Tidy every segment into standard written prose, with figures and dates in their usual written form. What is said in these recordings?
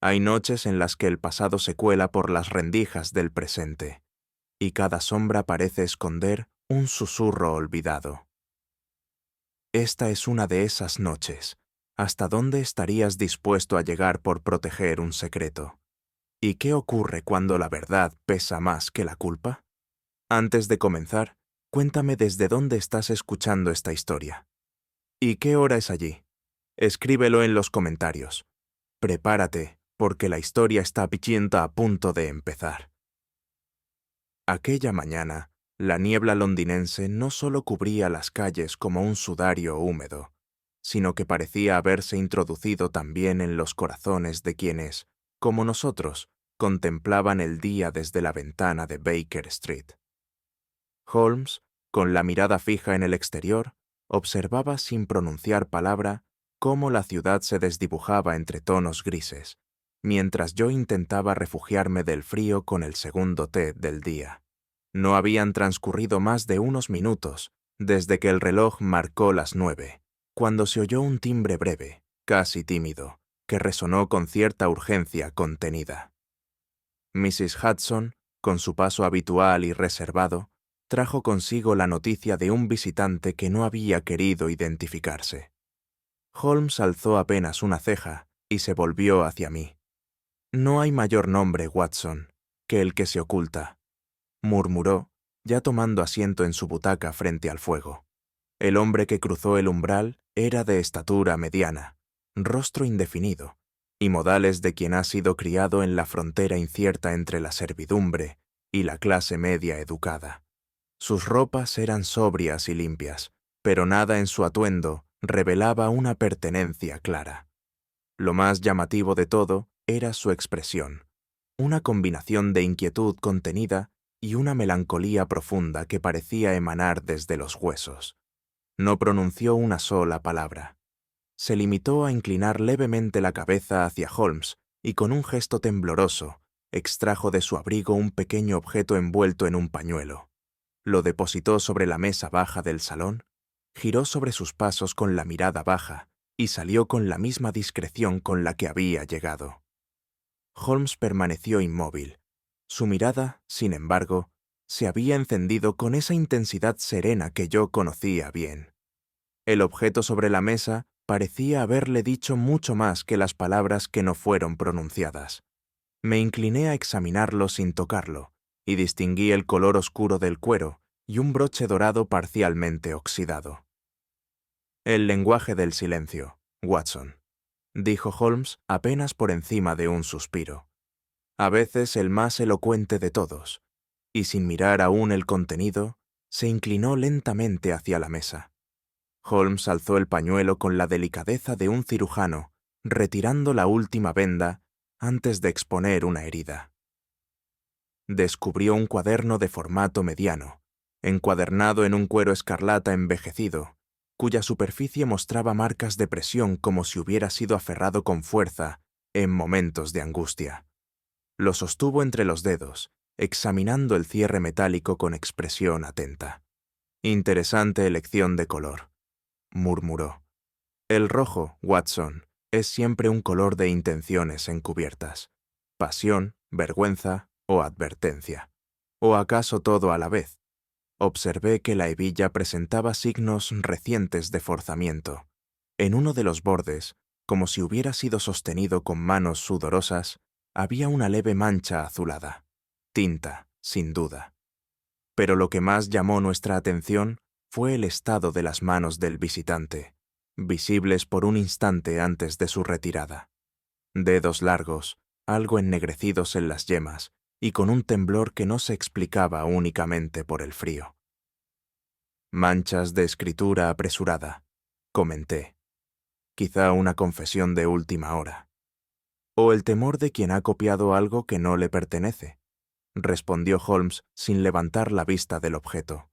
Hay noches en las que el pasado se cuela por las rendijas del presente, y cada sombra parece esconder un susurro olvidado. Esta es una de esas noches. ¿Hasta dónde estarías dispuesto a llegar por proteger un secreto? ¿Y qué ocurre cuando la verdad pesa más que la culpa? Antes de comenzar, cuéntame desde dónde estás escuchando esta historia. ¿Y qué hora es allí? Escríbelo en los comentarios. Prepárate, porque la historia está pichienta a punto de empezar. Aquella mañana, la niebla londinense no solo cubría las calles como un sudario húmedo, sino que parecía haberse introducido también en los corazones de quienes, como nosotros, contemplaban el día desde la ventana de Baker Street. Holmes, con la mirada fija en el exterior, observaba sin pronunciar palabra cómo la ciudad se desdibujaba entre tonos grises, mientras yo intentaba refugiarme del frío con el segundo té del día. No habían transcurrido más de unos minutos desde que el reloj marcó las 9, cuando se oyó un timbre breve, casi tímido, que resonó con cierta urgencia contenida. Mrs. Hudson, con su paso habitual y reservado, trajo consigo la noticia de un visitante que no había querido identificarse. Holmes alzó apenas una ceja y se volvió hacia mí. «No hay mayor nombre, Watson, que el que se oculta», murmuró, ya tomando asiento en su butaca frente al fuego. El hombre que cruzó el umbral era de estatura mediana, rostro indefinido, y modales de quien ha sido criado en la frontera incierta entre la servidumbre y la clase media educada. Sus ropas eran sobrias y limpias, pero nada en su atuendo revelaba una pertenencia clara. Lo más llamativo de todo era su expresión, una combinación de inquietud contenida y una melancolía profunda que parecía emanar desde los huesos. No pronunció una sola palabra. Se limitó a inclinar levemente la cabeza hacia Holmes y con un gesto tembloroso extrajo de su abrigo un pequeño objeto envuelto en un pañuelo. Lo depositó sobre la mesa baja del salón, giró sobre sus pasos con la mirada baja y salió con la misma discreción con la que había llegado. Holmes permaneció inmóvil. Su mirada, sin embargo, se había encendido con esa intensidad serena que yo conocía bien. El objeto sobre la mesa parecía haberle dicho mucho más que las palabras que no fueron pronunciadas. Me incliné a examinarlo sin tocarlo, y distinguí el color oscuro del cuero y un broche dorado parcialmente oxidado. «El lenguaje del silencio, Watson», dijo Holmes apenas por encima de un suspiro. «A veces el más elocuente de todos», y sin mirar aún el contenido, se inclinó lentamente hacia la mesa. Holmes alzó el pañuelo con la delicadeza de un cirujano, retirando la última venda antes de exponer una herida. Descubrió un cuaderno de formato mediano, encuadernado en un cuero escarlata envejecido, cuya superficie mostraba marcas de presión como si hubiera sido aferrado con fuerza en momentos de angustia. Lo sostuvo entre los dedos, examinando el cierre metálico con expresión atenta. «Interesante elección de color», murmuró. «El rojo, Watson, es siempre un color de intenciones encubiertas. Pasión, vergüenza o advertencia. ¿O acaso todo a la vez?» Observé que la hebilla presentaba signos recientes de forzamiento. En uno de los bordes, como si hubiera sido sostenido con manos sudorosas, había una leve mancha azulada. Tinta, sin duda. Pero lo que más llamó nuestra atención fue el estado de las manos del visitante, visibles por un instante antes de su retirada. Dedos largos, algo ennegrecidos en las yemas, y con un temblor que no se explicaba únicamente por el frío. «Manchas de escritura apresurada», comenté. «Quizá una confesión de última hora». «O el temor de quien ha copiado algo que no le pertenece», respondió Holmes sin levantar la vista del objeto.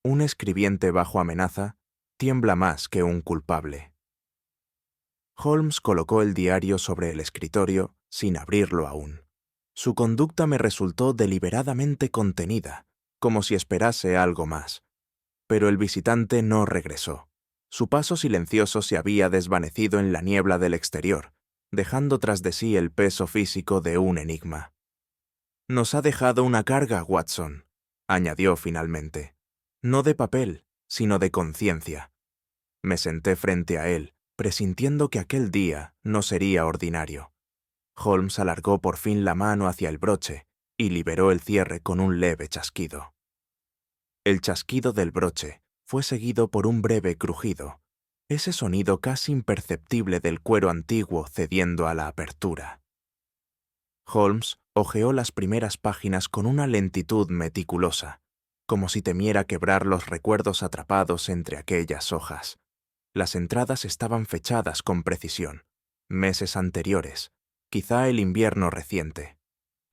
«Un escribiente bajo amenaza tiembla más que un culpable». Holmes colocó el diario sobre el escritorio sin abrirlo aún. Su conducta me resultó deliberadamente contenida, como si esperase algo más. Pero el visitante no regresó. Su paso silencioso se había desvanecido en la niebla del exterior, dejando tras de sí el peso físico de un enigma. «Nos ha dejado una carga, Watson», añadió finalmente. «No de papel, sino de conciencia». Me senté frente a él, presintiendo que aquel día no sería ordinario. Holmes alargó por fin la mano hacia el broche y liberó el cierre con un leve chasquido. El chasquido del broche fue seguido por un breve crujido, ese sonido casi imperceptible del cuero antiguo cediendo a la apertura. Holmes hojeó las primeras páginas con una lentitud meticulosa, como si temiera quebrar los recuerdos atrapados entre aquellas hojas. Las entradas estaban fechadas con precisión, meses anteriores, quizá el invierno reciente.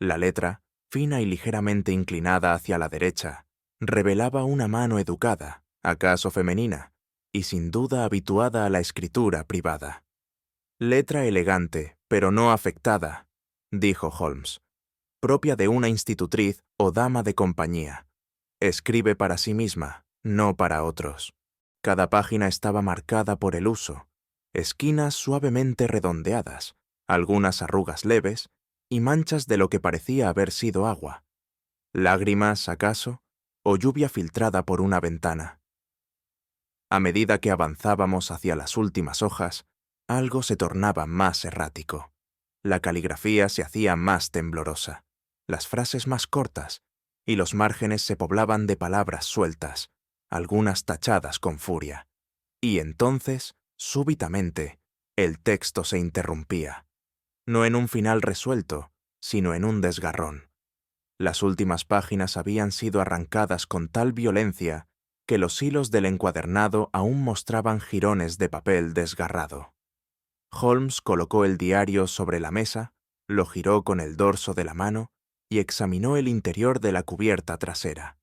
La letra, fina y ligeramente inclinada hacia la derecha, revelaba una mano educada, acaso femenina, y sin duda habituada a la escritura privada. «Letra elegante, pero no afectada», dijo Holmes, «propia de una institutriz o dama de compañía. Escribe para sí misma, no para otros». Cada página estaba marcada por el uso, esquinas suavemente redondeadas, algunas arrugas leves y manchas de lo que parecía haber sido agua. Lágrimas, acaso, o lluvia filtrada por una ventana. A medida que avanzábamos hacia las últimas hojas, algo se tornaba más errático. La caligrafía se hacía más temblorosa, las frases más cortas, y los márgenes se poblaban de palabras sueltas, algunas tachadas con furia. Y entonces, súbitamente, el texto se interrumpía, no en un final resuelto, sino en un desgarrón. Las últimas páginas habían sido arrancadas con tal violencia que los hilos del encuadernado aún mostraban jirones de papel desgarrado. Holmes colocó el diario sobre la mesa, lo giró con el dorso de la mano y examinó el interior de la cubierta trasera.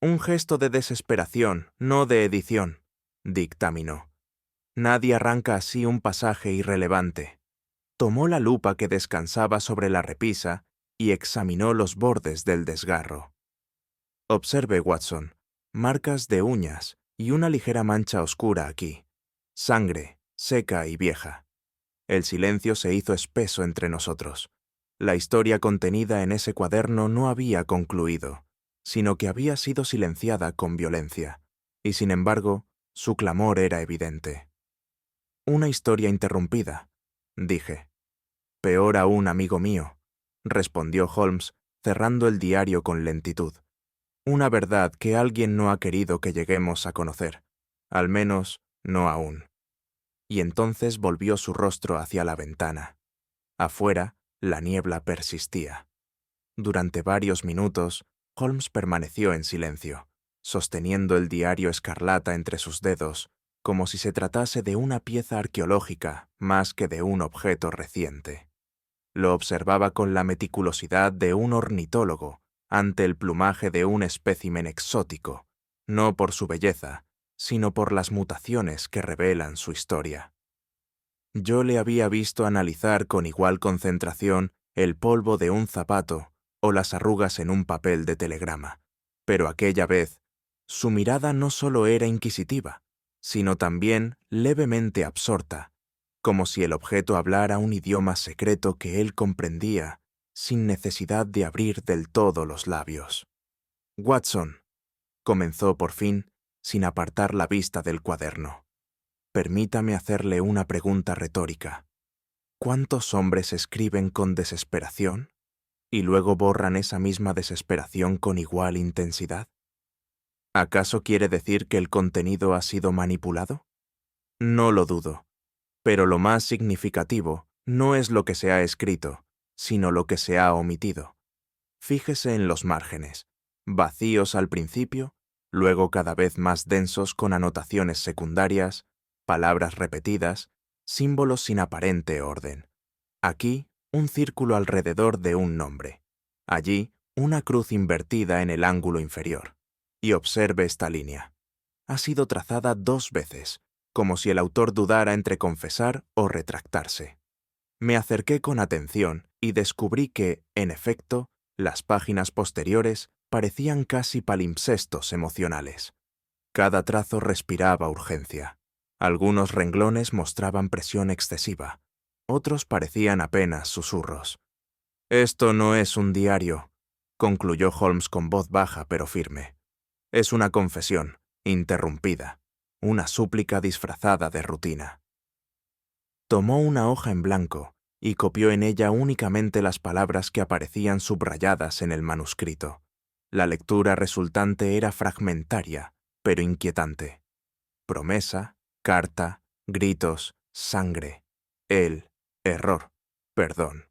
«Un gesto de desesperación, no de edición», dictaminó. «Nadie arranca así un pasaje irrelevante». Tomó la lupa que descansaba sobre la repisa y examinó los bordes del desgarro. «Observe, Watson, marcas de uñas y una ligera mancha oscura aquí. Sangre, seca y vieja». El silencio se hizo espeso entre nosotros. La historia contenida en ese cuaderno no había concluido, sino que había sido silenciada con violencia, y sin embargo, su clamor era evidente. «Una historia interrumpida», dije. «Peor aún, amigo mío», respondió Holmes, cerrando el diario con lentitud. «Una verdad que alguien no ha querido que lleguemos a conocer, al menos no aún». Y entonces volvió su rostro hacia la ventana. Afuera, la niebla persistía. Durante varios minutos, Holmes permaneció en silencio, sosteniendo el diario escarlata entre sus dedos, como si se tratase de una pieza arqueológica más que de un objeto reciente. Lo observaba con la meticulosidad de un ornitólogo ante el plumaje de un espécimen exótico, no por su belleza, sino por las mutaciones que revelan su historia. Yo le había visto analizar con igual concentración el polvo de un zapato o las arrugas en un papel de telegrama, pero aquella vez, su mirada no solo era inquisitiva, sino también levemente absorta, como si el objeto hablara un idioma secreto que él comprendía sin necesidad de abrir del todo los labios. «Watson», comenzó por fin, sin apartar la vista del cuaderno, «permítame hacerle una pregunta retórica. ¿Cuántos hombres escriben con desesperación y luego borran esa misma desesperación con igual intensidad? ¿Acaso quiere decir que el contenido ha sido manipulado? No lo dudo, pero lo más significativo no es lo que se ha escrito, sino lo que se ha omitido. Fíjese en los márgenes, vacíos al principio, luego cada vez más densos con anotaciones secundarias, palabras repetidas, símbolos sin aparente orden. Aquí, un círculo alrededor de un nombre. Allí, una cruz invertida en el ángulo inferior. Y observe esta línea. Ha sido trazada 2 veces, como si el autor dudara entre confesar o retractarse. Me acerqué con atención y descubrí que, en efecto, las páginas posteriores parecían casi palimpsestos emocionales. Cada trazo respiraba urgencia. Algunos renglones mostraban presión excesiva. Otros parecían apenas susurros. «Esto no es un diario», concluyó Holmes con voz baja pero firme. «Es una confesión, interrumpida, una súplica disfrazada de rutina». Tomó una hoja en blanco y copió en ella únicamente las palabras que aparecían subrayadas en el manuscrito. La lectura resultante era fragmentaria, pero inquietante. Promesa, carta, gritos, sangre, el error, perdón.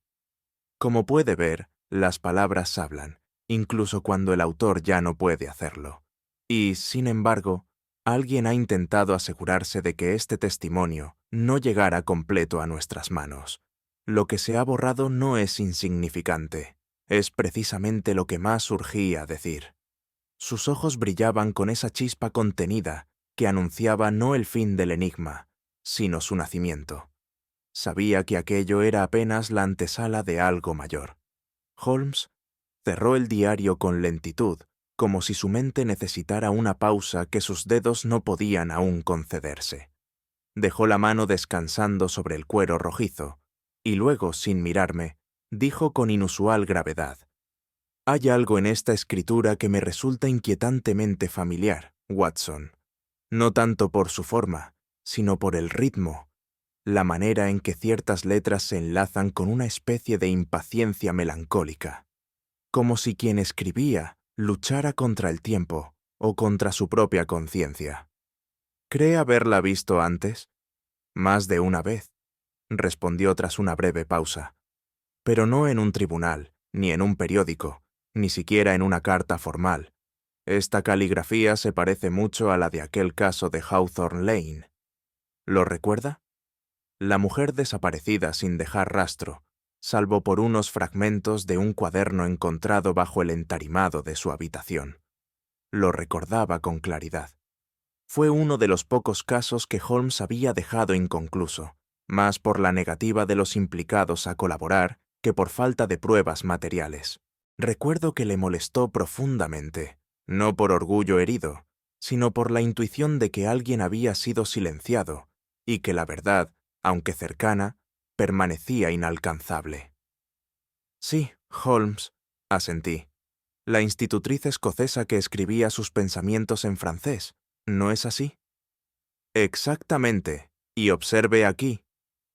Como puede ver, las palabras hablan, incluso cuando el autor ya no puede hacerlo. Y, sin embargo, alguien ha intentado asegurarse de que este testimonio no llegara completo a nuestras manos. Lo que se ha borrado no es insignificante, es precisamente lo que más urgía decir. Sus ojos brillaban con esa chispa contenida que anunciaba no el fin del enigma, sino su nacimiento. Sabía que aquello era apenas la antesala de algo mayor. Holmes cerró el diario con lentitud, como si su mente necesitara una pausa que sus dedos no podían aún concederse. Dejó la mano descansando sobre el cuero rojizo, y luego, sin mirarme, dijo con inusual gravedad: «Hay algo en esta escritura que me resulta inquietantemente familiar, Watson. No tanto por su forma, sino por el ritmo, la manera en que ciertas letras se enlazan con una especie de impaciencia melancólica, como si quien escribía luchara contra el tiempo o contra su propia conciencia». «¿Cree haberla visto antes?» «Más de una vez», respondió tras una breve pausa. «Pero no en un tribunal, ni en un periódico, ni siquiera en una carta formal. Esta caligrafía se parece mucho a la de aquel caso de Hawthorne Lane. ¿Lo recuerda? La mujer desaparecida sin dejar rastro, salvo por unos fragmentos de un cuaderno encontrado bajo el entarimado de su habitación. Lo recordaba con claridad. Fue uno de los pocos casos que Holmes había dejado inconcluso, más por la negativa de los implicados a colaborar que por falta de pruebas materiales. Recuerdo que le molestó profundamente, no por orgullo herido, sino por la intuición de que alguien había sido silenciado y que la verdad, aunque cercana, permanecía inalcanzable. «Sí, Holmes», asentí. «La institutriz escocesa que escribía sus pensamientos en francés, ¿no es así?» «Exactamente, y observe aquí»,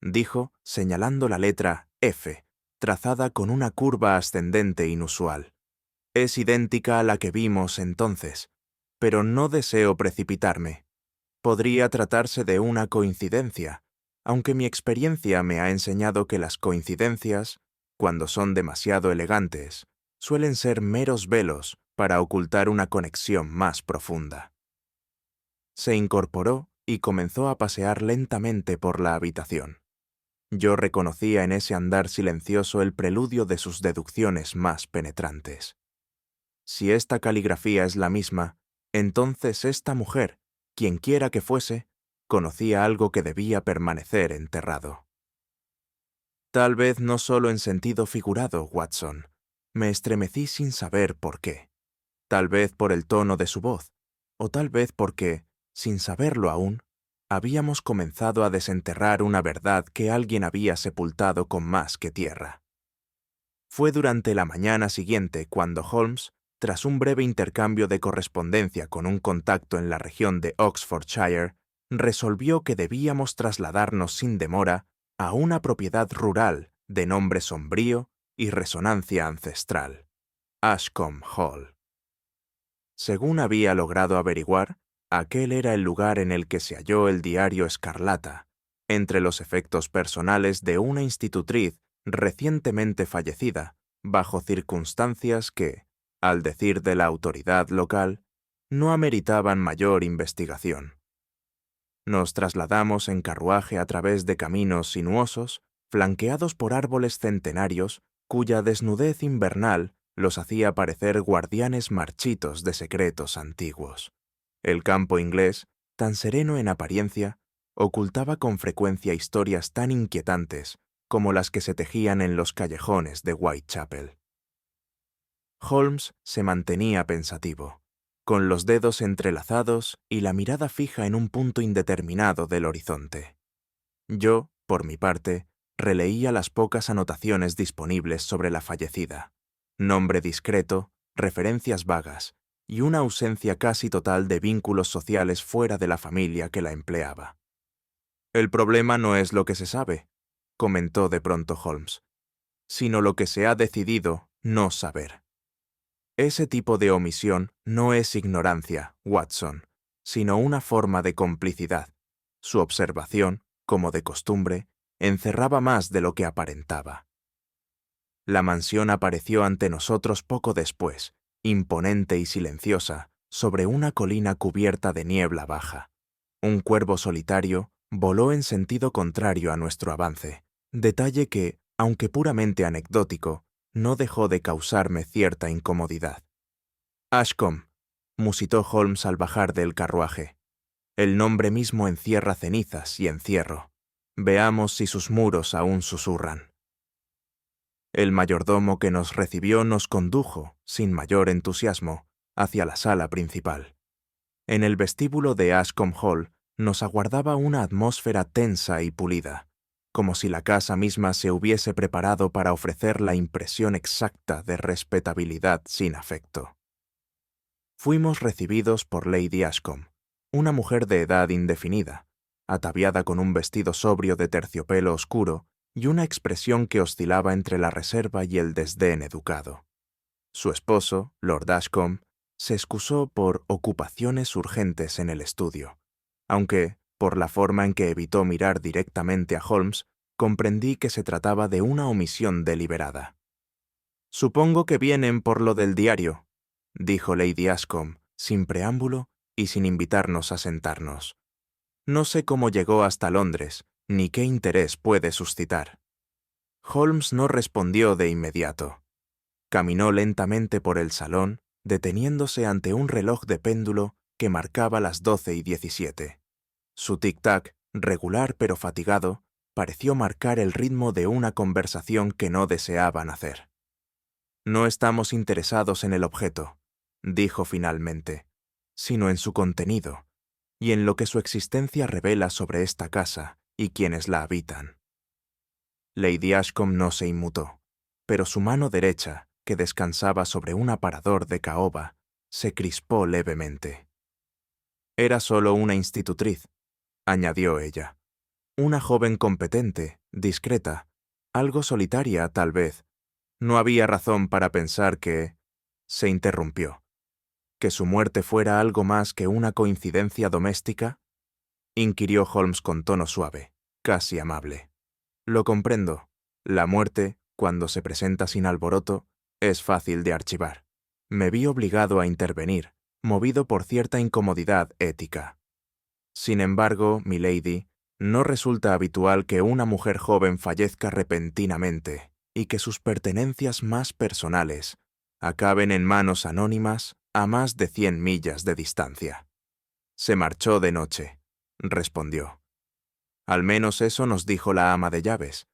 dijo, señalando la letra F, trazada con una curva ascendente inusual. «Es idéntica a la que vimos entonces, pero no deseo precipitarme. Podría tratarse de una coincidencia, aunque mi experiencia me ha enseñado que las coincidencias, cuando son demasiado elegantes, suelen ser meros velos para ocultar una conexión más profunda». Se incorporó y comenzó a pasear lentamente por la habitación. Yo reconocía en ese andar silencioso el preludio de sus deducciones más penetrantes. Si esta caligrafía es la misma, entonces esta mujer, quienquiera que fuese, conocía algo que debía permanecer enterrado. Tal vez no solo en sentido figurado, Watson. Me estremecí sin saber por qué. Tal vez por el tono de su voz, o tal vez porque, sin saberlo aún, habíamos comenzado a desenterrar una verdad que alguien había sepultado con más que tierra. Fue durante la mañana siguiente cuando Holmes, tras un breve intercambio de correspondencia con un contacto en la región de Oxfordshire, resolvió que debíamos trasladarnos sin demora a una propiedad rural de nombre sombrío y resonancia ancestral, Ashcombe Hall. Según había logrado averiguar, aquel era el lugar en el que se halló el diario Escarlata, entre los efectos personales de una institutriz recientemente fallecida, bajo circunstancias que, al decir de la autoridad local, no ameritaban mayor investigación. Nos trasladamos en carruaje a través de caminos sinuosos, flanqueados por árboles centenarios, cuya desnudez invernal los hacía parecer guardianes marchitos de secretos antiguos. El campo inglés, tan sereno en apariencia, ocultaba con frecuencia historias tan inquietantes como las que se tejían en los callejones de Whitechapel. Holmes se mantenía pensativo, con los dedos entrelazados y la mirada fija en un punto indeterminado del horizonte. Yo, por mi parte, releía las pocas anotaciones disponibles sobre la fallecida. Nombre discreto, referencias vagas y una ausencia casi total de vínculos sociales fuera de la familia que la empleaba. «El problema no es lo que se sabe», comentó de pronto Holmes, «sino lo que se ha decidido no saber». Ese tipo de omisión no es ignorancia, Watson, sino una forma de complicidad. Su observación, como de costumbre, encerraba más de lo que aparentaba. La mansión apareció ante nosotros poco después, imponente y silenciosa, sobre una colina cubierta de niebla baja. Un cuervo solitario voló en sentido contrario a nuestro avance, detalle que, aunque puramente anecdótico, no dejó de causarme cierta incomodidad. «Ashcombe», musitó Holmes al bajar del carruaje. «El nombre mismo encierra cenizas y encierro. Veamos si sus muros aún susurran». El mayordomo que nos recibió nos condujo, sin mayor entusiasmo, hacia la sala principal. En el vestíbulo de Ashcombe Hall nos aguardaba una atmósfera tensa y pulida, como si la casa misma se hubiese preparado para ofrecer la impresión exacta de respetabilidad sin afecto. Fuimos recibidos por Lady Ashcombe, una mujer de edad indefinida, ataviada con un vestido sobrio de terciopelo oscuro y una expresión que oscilaba entre la reserva y el desdén educado. Su esposo, Lord Ashcombe, se excusó por ocupaciones urgentes en el estudio, aunque, por la forma en que evitó mirar directamente a Holmes, comprendí que se trataba de una omisión deliberada. «Supongo que vienen por lo del diario», dijo Lady Ashcombe, sin preámbulo y sin invitarnos a sentarnos. «No sé cómo llegó hasta Londres, ni qué interés puede suscitar». Holmes no respondió de inmediato. Caminó lentamente por el salón, deteniéndose ante un reloj de péndulo que marcaba las 12:17. Su tic-tac, regular pero fatigado, pareció marcar el ritmo de una conversación que no deseaban hacer. «No estamos interesados en el objeto», dijo finalmente, «sino en su contenido, y en lo que su existencia revela sobre esta casa y quienes la habitan». Lady Ashcombe no se inmutó, pero su mano derecha, que descansaba sobre un aparador de caoba, se crispó levemente. «Era solo una institutriz», añadió ella. «Una joven competente, discreta, algo solitaria tal vez. No había razón para pensar que...» Se interrumpió. «¿Que su muerte fuera algo más que una coincidencia doméstica?», inquirió Holmes con tono suave, casi amable. «Lo comprendo. La muerte, cuando se presenta sin alboroto, es fácil de archivar. Me vi obligado a intervenir, movido por cierta incomodidad ética. Sin embargo, milady, no resulta habitual que una mujer joven fallezca repentinamente y que sus pertenencias más personales acaben en manos anónimas a más de 100 millas de distancia». «Se marchó de noche», respondió. «Al menos eso nos dijo la ama de llaves.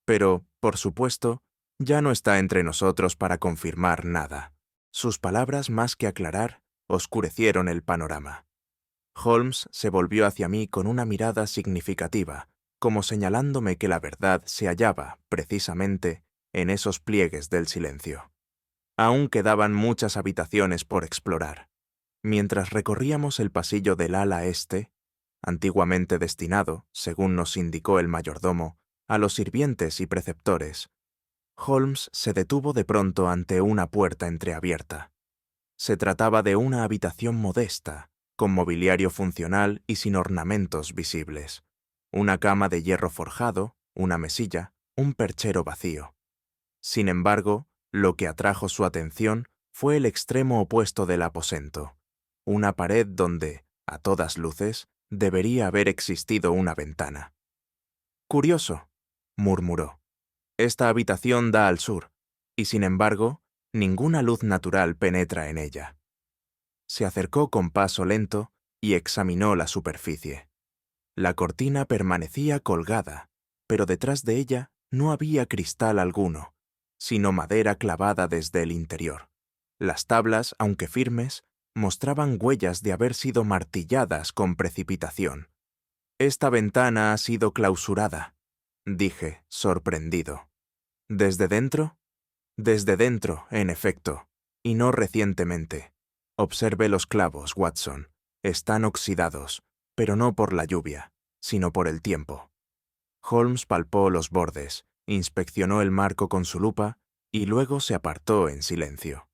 Pero, por supuesto, ya no está entre nosotros para confirmar nada». Sus palabras, más que aclarar, oscurecieron el panorama. Holmes se volvió hacia mí con una mirada significativa, como señalándome que la verdad se hallaba, precisamente, en esos pliegues del silencio. Aún quedaban muchas habitaciones por explorar. Mientras recorríamos el pasillo del ala este, antiguamente destinado, según nos indicó el mayordomo, a los sirvientes y preceptores, Holmes se detuvo de pronto ante una puerta entreabierta. Se trataba de una habitación modesta, con mobiliario funcional y sin ornamentos visibles. Una cama de hierro forjado, una mesilla, un perchero vacío. Sin embargo, lo que atrajo su atención fue el extremo opuesto del aposento, una pared donde, a todas luces, debería haber existido una ventana. «Curioso», murmuró. «Esta habitación da al sur, y sin embargo, ninguna luz natural penetra en ella». Se acercó con paso lento y examinó la superficie. La cortina permanecía colgada, pero detrás de ella no había cristal alguno, sino madera clavada desde el interior. Las tablas, aunque firmes, mostraban huellas de haber sido martilladas con precipitación. «Esta ventana ha sido clausurada», dije, sorprendido. ¿Desde dentro? Desde dentro, en efecto, y no recientemente. Observe los clavos, Watson. Están oxidados, pero no por la lluvia, sino por el tiempo. Holmes palpó los bordes, inspeccionó el marco con su lupa y luego se apartó en silencio.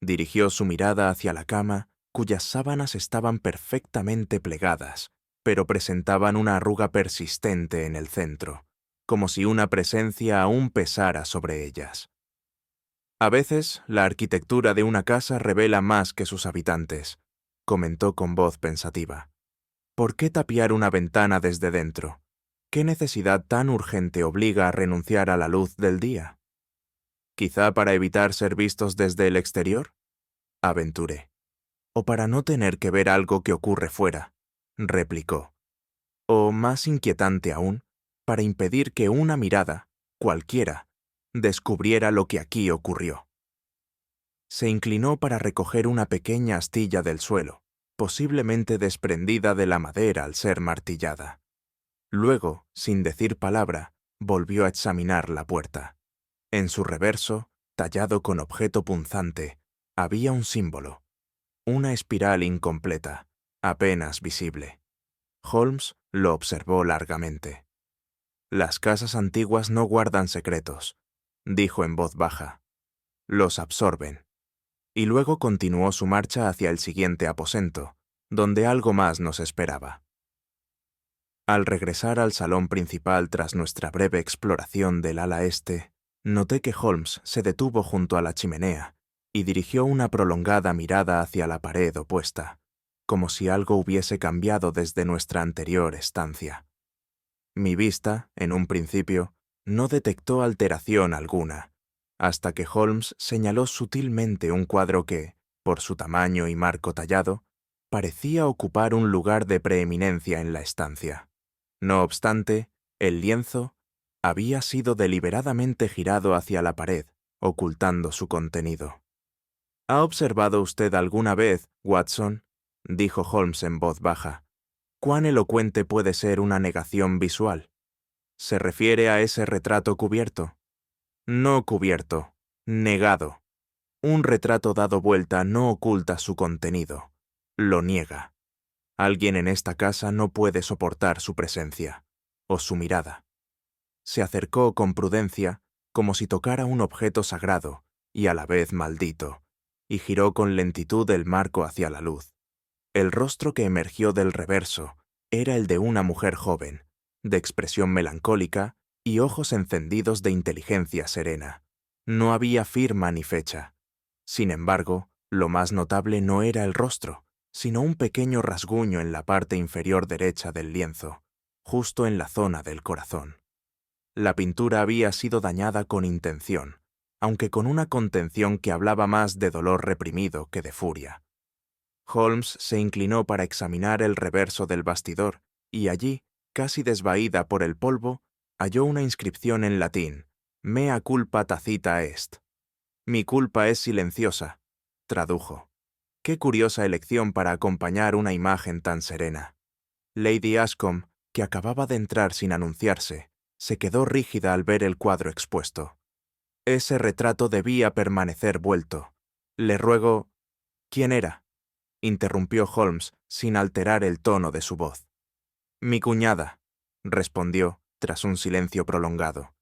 Dirigió su mirada hacia la cama, cuyas sábanas estaban perfectamente plegadas, pero presentaban una arruga persistente en el centro, como si una presencia aún pesara sobre ellas. A veces, la arquitectura de una casa revela más que sus habitantes, comentó con voz pensativa. ¿Por qué tapiar una ventana desde dentro? ¿Qué necesidad tan urgente obliga a renunciar a la luz del día? ¿Quizá para evitar ser vistos desde el exterior? Aventuré. O para no tener que ver algo que ocurre fuera, replicó. O, más inquietante aún, para impedir que una mirada, cualquiera, descubriera lo que aquí ocurrió. Se inclinó para recoger una pequeña astilla del suelo, posiblemente desprendida de la madera al ser martillada. Luego, sin decir palabra, volvió a examinar la puerta. En su reverso, tallado con objeto punzante, había un símbolo, una espiral incompleta, apenas visible. Holmes lo observó largamente. Las casas antiguas no guardan secretos, dijo en voz baja. Los absorben. Y luego continuó su marcha hacia el siguiente aposento, donde algo más nos esperaba. Al regresar al salón principal tras nuestra breve exploración del ala este, noté que Holmes se detuvo junto a la chimenea y dirigió una prolongada mirada hacia la pared opuesta, como si algo hubiese cambiado desde nuestra anterior estancia. Mi vista, en un principio, no detectó alteración alguna, hasta que Holmes señaló sutilmente un cuadro que, por su tamaño y marco tallado, parecía ocupar un lugar de preeminencia en la estancia. No obstante, el lienzo había sido deliberadamente girado hacia la pared, ocultando su contenido. ¿Ha observado usted alguna vez, Watson?, dijo Holmes en voz baja, cuán elocuente puede ser una negación visual? ¿Se refiere a ese retrato cubierto? No cubierto, negado. Un retrato dado vuelta no oculta su contenido, lo niega. Alguien en esta casa no puede soportar su presencia, o su mirada. Se acercó con prudencia, como si tocara un objeto sagrado y a la vez maldito, y giró con lentitud el marco hacia la luz. El rostro que emergió del reverso era el de una mujer joven, de expresión melancólica y ojos encendidos de inteligencia serena. No había firma ni fecha. Sin embargo, lo más notable no era el rostro, sino un pequeño rasguño en la parte inferior derecha del lienzo, justo en la zona del corazón. La pintura había sido dañada con intención, aunque con una contención que hablaba más de dolor reprimido que de furia. Holmes se inclinó para examinar el reverso del bastidor, y allí, casi desvaída por el polvo, halló una inscripción en latín, Mea culpa tacita est. Mi culpa es silenciosa, tradujo. Qué curiosa elección para acompañar una imagen tan serena. Lady Ashcombe, que acababa de entrar sin anunciarse, se quedó rígida al ver el cuadro expuesto. Ese retrato debía permanecer vuelto. Le ruego... ¿Quién era?, interrumpió Holmes sin alterar el tono de su voz. Mi cuñada, respondió, tras un silencio prolongado.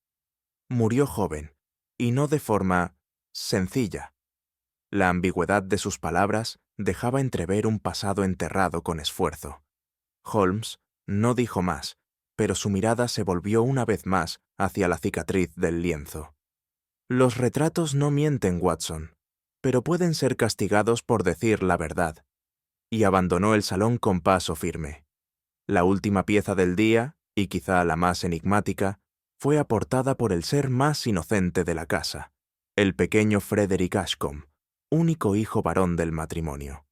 Murió joven, y no de forma sencilla. La ambigüedad de sus palabras dejaba entrever un pasado enterrado con esfuerzo. Holmes no dijo más, pero su mirada se volvió una vez más hacia la cicatriz del lienzo. Los retratos no mienten, Watson, pero pueden ser castigados por decir la verdad. Y abandonó el salón con paso firme. La última pieza del día, y quizá la más enigmática, fue aportada por el ser más inocente de la casa, el pequeño Frederick Ashcombe, único hijo varón del matrimonio.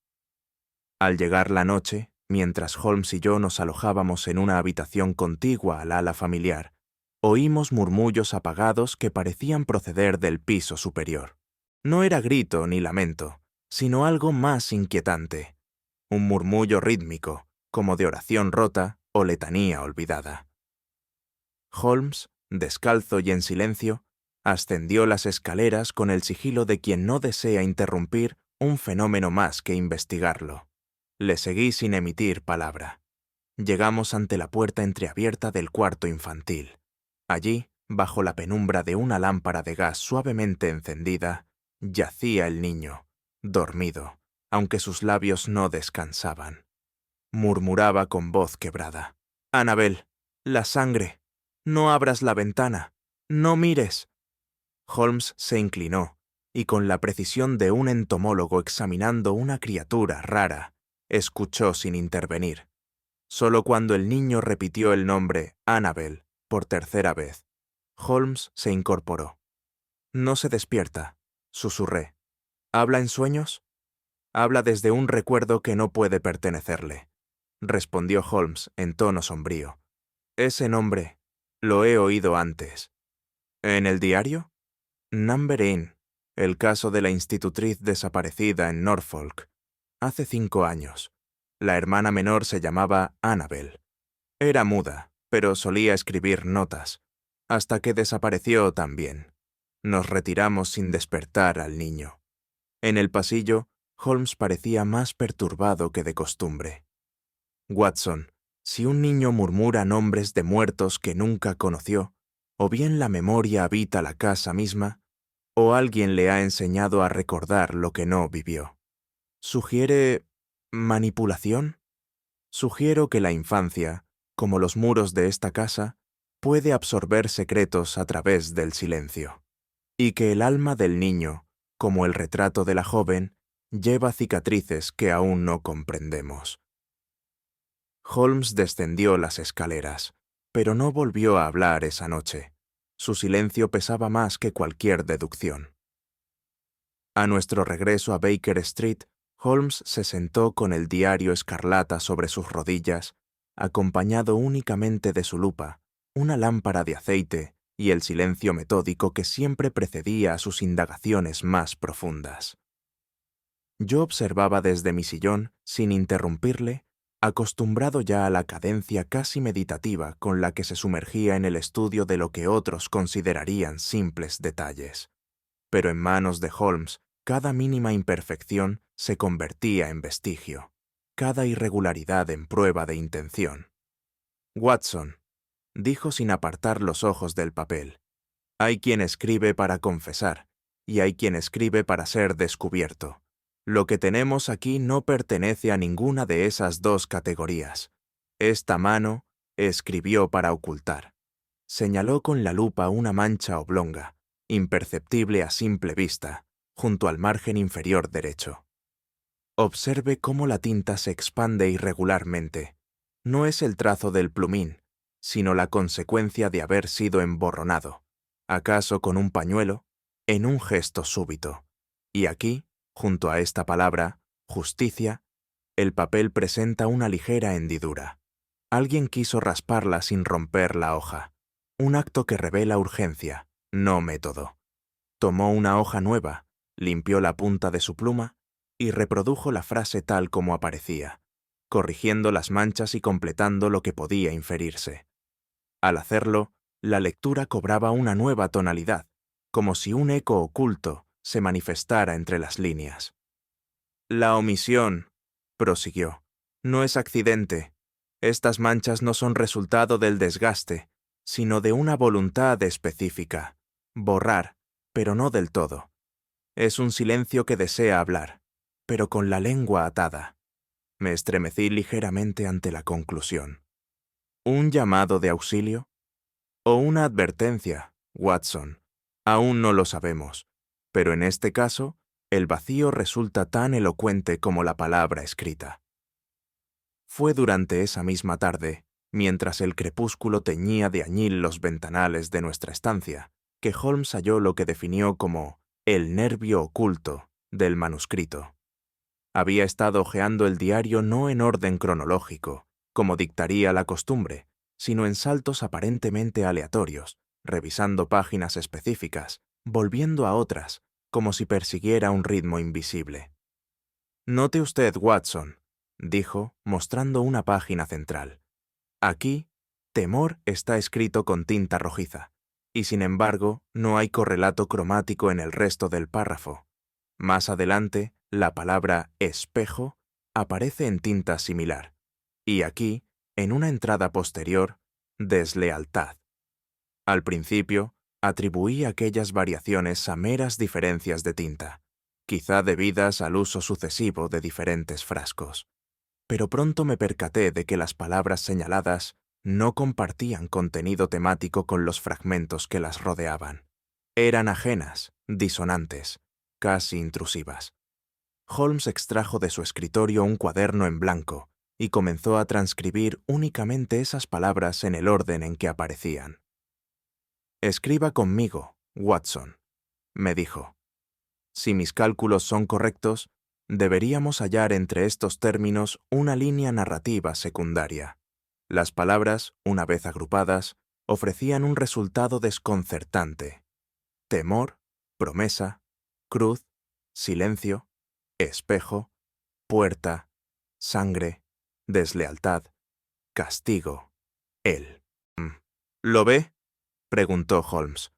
Al llegar la noche, mientras Holmes y yo nos alojábamos en una habitación contigua al ala familiar, oímos murmullos apagados que parecían proceder del piso superior. No era grito ni lamento, sino algo más inquietante. Un murmullo rítmico, como de oración rota o letanía olvidada. Holmes descalzo y en silencio, ascendió las escaleras con el sigilo de quien no desea interrumpir un fenómeno más que investigarlo. Le seguí sin emitir palabra. Llegamos ante la puerta entreabierta del cuarto infantil. Allí, bajo la penumbra de una lámpara de gas suavemente encendida, yacía el niño, dormido, aunque sus labios no descansaban. Murmuraba con voz quebrada: «Annabel, la sangre. No abras la ventana. No mires». Holmes se inclinó, y con la precisión de un entomólogo examinando una criatura rara, escuchó sin intervenir. Solo cuando el niño repitió el nombre Annabel por tercera vez, Holmes se incorporó. «No se despierta», susurré. «¿Habla en sueños?» «Habla desde un recuerdo que no puede pertenecerle», respondió Holmes en tono sombrío. «Ese nombre lo he oído antes». «¿En el diario?» «Number Inn, el caso de la institutriz desaparecida en Norfolk. Hace 5 años. La hermana menor se llamaba Annabel. Era muda, pero solía escribir notas, hasta que desapareció también. Nos retiramos sin despertar al niño». En el pasillo, Holmes parecía más perturbado que de costumbre. «Watson, si un niño murmura nombres de muertos que nunca conoció, o bien la memoria habita la casa misma, o alguien le ha enseñado a recordar lo que no vivió. ¿Sugiere manipulación? Sugiero que la infancia, como los muros de esta casa, puede absorber secretos a través del silencio, y que el alma del niño, como el retrato de la joven, lleva cicatrices que aún no comprendemos». Holmes descendió las escaleras, pero no volvió a hablar esa noche. Su silencio pesaba más que cualquier deducción. A nuestro regreso a Baker Street, Holmes se sentó con el diario escarlata sobre sus rodillas, acompañado únicamente de su lupa, una lámpara de aceite y el silencio metódico que siempre precedía a sus indagaciones más profundas. Yo observaba desde mi sillón, sin interrumpirle, acostumbrado ya a la cadencia casi meditativa con la que se sumergía en el estudio de lo que otros considerarían simples detalles. Pero en manos de Holmes, cada mínima imperfección se convertía en vestigio, cada irregularidad en prueba de intención. «Watson», dijo sin apartar los ojos del papel, «hay quien escribe para confesar, y hay quien escribe para ser descubierto. Lo que tenemos aquí no pertenece a ninguna de esas dos categorías. Esta mano escribió para ocultar». Señaló con la lupa una mancha oblonga, imperceptible a simple vista, junto al margen inferior derecho. «Observe cómo la tinta se expande irregularmente. No es el trazo del plumín, sino la consecuencia de haber sido emborronado, acaso con un pañuelo, en un gesto súbito. Y aquí, junto a esta palabra, justicia, el papel presenta una ligera hendidura. Alguien quiso rasparla sin romper la hoja. Un acto que revela urgencia, no método. Tomó una hoja nueva, limpió la punta de su pluma y reprodujo la frase tal como aparecía, corrigiendo las manchas y completando lo que podía inferirse. Al hacerlo, la lectura cobraba una nueva tonalidad, como si un eco oculto se manifestara entre las líneas. «La omisión», prosiguió, «no es accidente. Estas manchas no son resultado del desgaste, sino de una voluntad específica. Borrar, pero no del todo. Es un silencio que desea hablar, pero con la lengua atada». Me estremecí ligeramente ante la conclusión. ¿Un llamado de auxilio? ¿O una advertencia, Watson? Aún no lo sabemos, pero en este caso, el vacío resulta tan elocuente como la palabra escrita. Fue durante esa misma tarde, mientras el crepúsculo teñía de añil los ventanales de nuestra estancia, que Holmes halló lo que definió como el nervio oculto del manuscrito. Había estado hojeando el diario no en orden cronológico, como dictaría la costumbre, sino en saltos aparentemente aleatorios, revisando páginas específicas, volviendo a otras, como si persiguiera un ritmo invisible. «Note usted, Watson», dijo, mostrando una página central. «Aquí, temor está escrito con tinta rojiza, y sin embargo no hay correlato cromático en el resto del párrafo. Más adelante, la palabra espejo aparece en tinta similar, y aquí, en una entrada posterior, deslealtad. Al principio, atribuí aquellas variaciones a meras diferencias de tinta, quizá debidas al uso sucesivo de diferentes frascos. Pero pronto me percaté de que las palabras señaladas no compartían contenido temático con los fragmentos que las rodeaban. Eran ajenas, disonantes, casi intrusivas. Holmes extrajo de su escritorio un cuaderno en blanco y comenzó a transcribir únicamente esas palabras en el orden en que aparecían. «Escriba conmigo, Watson», me dijo. «Si mis cálculos son correctos, deberíamos hallar entre estos términos una línea narrativa secundaria». Las palabras, una vez agrupadas, ofrecían un resultado desconcertante. Temor, promesa, cruz, silencio, espejo, puerta, sangre, deslealtad, castigo, él. «¿Lo ve?», preguntó Holmes.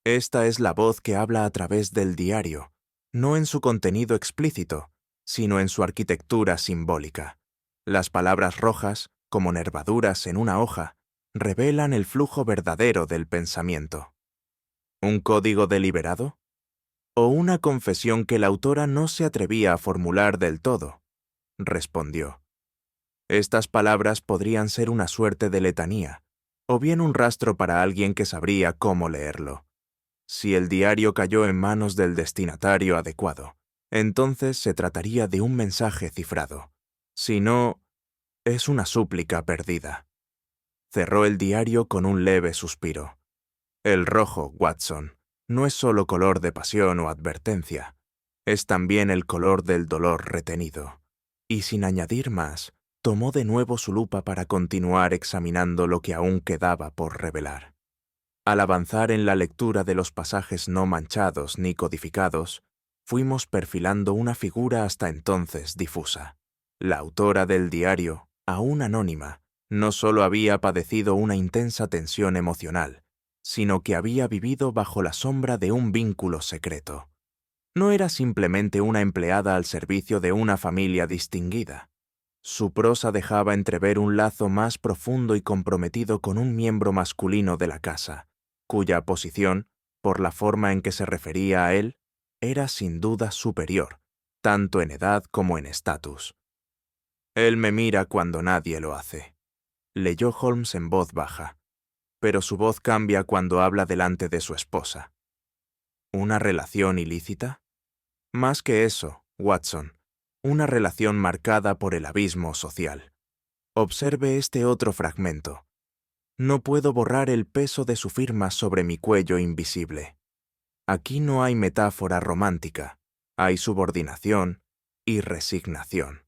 «Esta es la voz que habla a través del diario, no en su contenido explícito, sino en su arquitectura simbólica. Las palabras rojas, como nervaduras en una hoja, revelan el flujo verdadero del pensamiento. ¿Un código deliberado? ¿O una confesión que la autora no se atrevía a formular del todo?», respondió. «Estas palabras podrían ser una suerte de letanía, o bien un rastro para alguien que sabría cómo leerlo. Si el diario cayó en manos del destinatario adecuado, entonces se trataría de un mensaje cifrado. Si no, es una súplica perdida». Cerró el diario con un leve suspiro. «El rojo, Watson, no es solo color de pasión o advertencia, es también el color del dolor retenido». Y sin añadir más, tomó de nuevo su lupa para continuar examinando lo que aún quedaba por revelar. Al avanzar en la lectura de los pasajes no manchados ni codificados, fuimos perfilando una figura hasta entonces difusa. La autora del diario, aún anónima, no solo había padecido una intensa tensión emocional, sino que había vivido bajo la sombra de un vínculo secreto. No era simplemente una empleada al servicio de una familia distinguida. Su prosa dejaba entrever un lazo más profundo y comprometido con un miembro masculino de la casa, cuya posición, por la forma en que se refería a él, era sin duda superior, tanto en edad como en estatus. «Él me mira cuando nadie lo hace», leyó Holmes en voz baja, pero su voz cambia cuando habla delante de su esposa. ¿Una relación ilícita? Más que eso, Watson, una relación marcada por el abismo social. Observe este otro fragmento. No puedo borrar el peso de su firma sobre mi cuello invisible. Aquí no hay metáfora romántica, hay subordinación y resignación.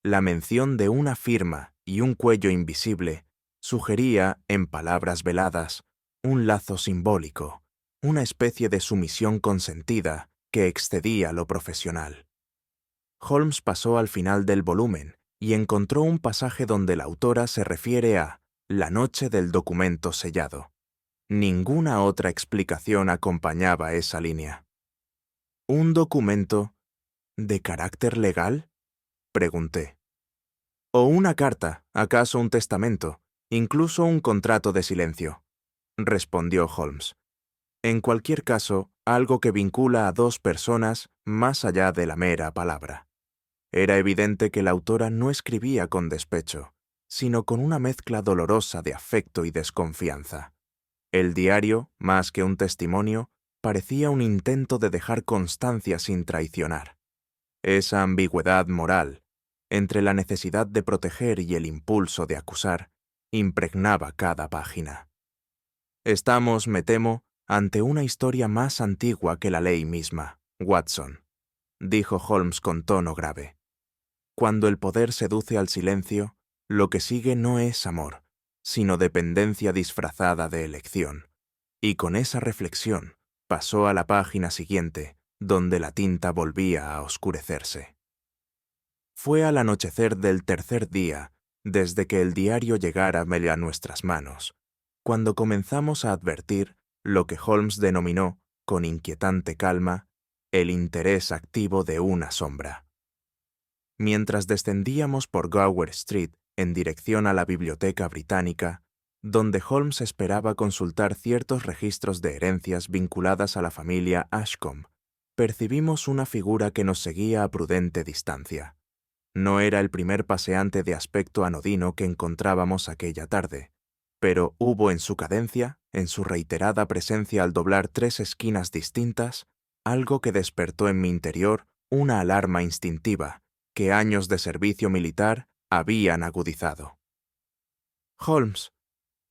La mención de una firma y un cuello invisible sugería, en palabras veladas, un lazo simbólico, una especie de sumisión consentida que excedía lo profesional. Holmes pasó al final del volumen y encontró un pasaje donde la autora se refiere a la noche del documento sellado. Ninguna otra explicación acompañaba esa línea. «¿Un documento de carácter legal?», pregunté. «¿O una carta, acaso un testamento, incluso un contrato de silencio?», respondió Holmes. «En cualquier caso, algo que vincula a dos personas más allá de la mera palabra». Era evidente que la autora no escribía con despecho, sino con una mezcla dolorosa de afecto y desconfianza. El diario, más que un testimonio, parecía un intento de dejar constancia sin traicionar. Esa ambigüedad moral, entre la necesidad de proteger y el impulso de acusar, impregnaba cada página. «Estamos, me temo, ante una historia más antigua que la ley misma, Watson», dijo Holmes con tono grave. «Cuando el poder seduce al silencio, lo que sigue no es amor, sino dependencia disfrazada de elección». Y con esa reflexión pasó a la página siguiente, donde la tinta volvía a oscurecerse. Fue al anochecer del tercer día, desde que el diario llegara a nuestras manos, cuando comenzamos a advertir lo que Holmes denominó, con inquietante calma, el interés activo de una sombra. Mientras descendíamos por Gower Street en dirección a la Biblioteca Británica, donde Holmes esperaba consultar ciertos registros de herencias vinculadas a la familia Ashcombe, percibimos una figura que nos seguía a prudente distancia. No era el primer paseante de aspecto anodino que encontrábamos aquella tarde, pero hubo en su cadencia, en su reiterada presencia al doblar 3 esquinas distintas, algo que despertó en mi interior una alarma instintiva que años de servicio militar habían agudizado. «Holmes»,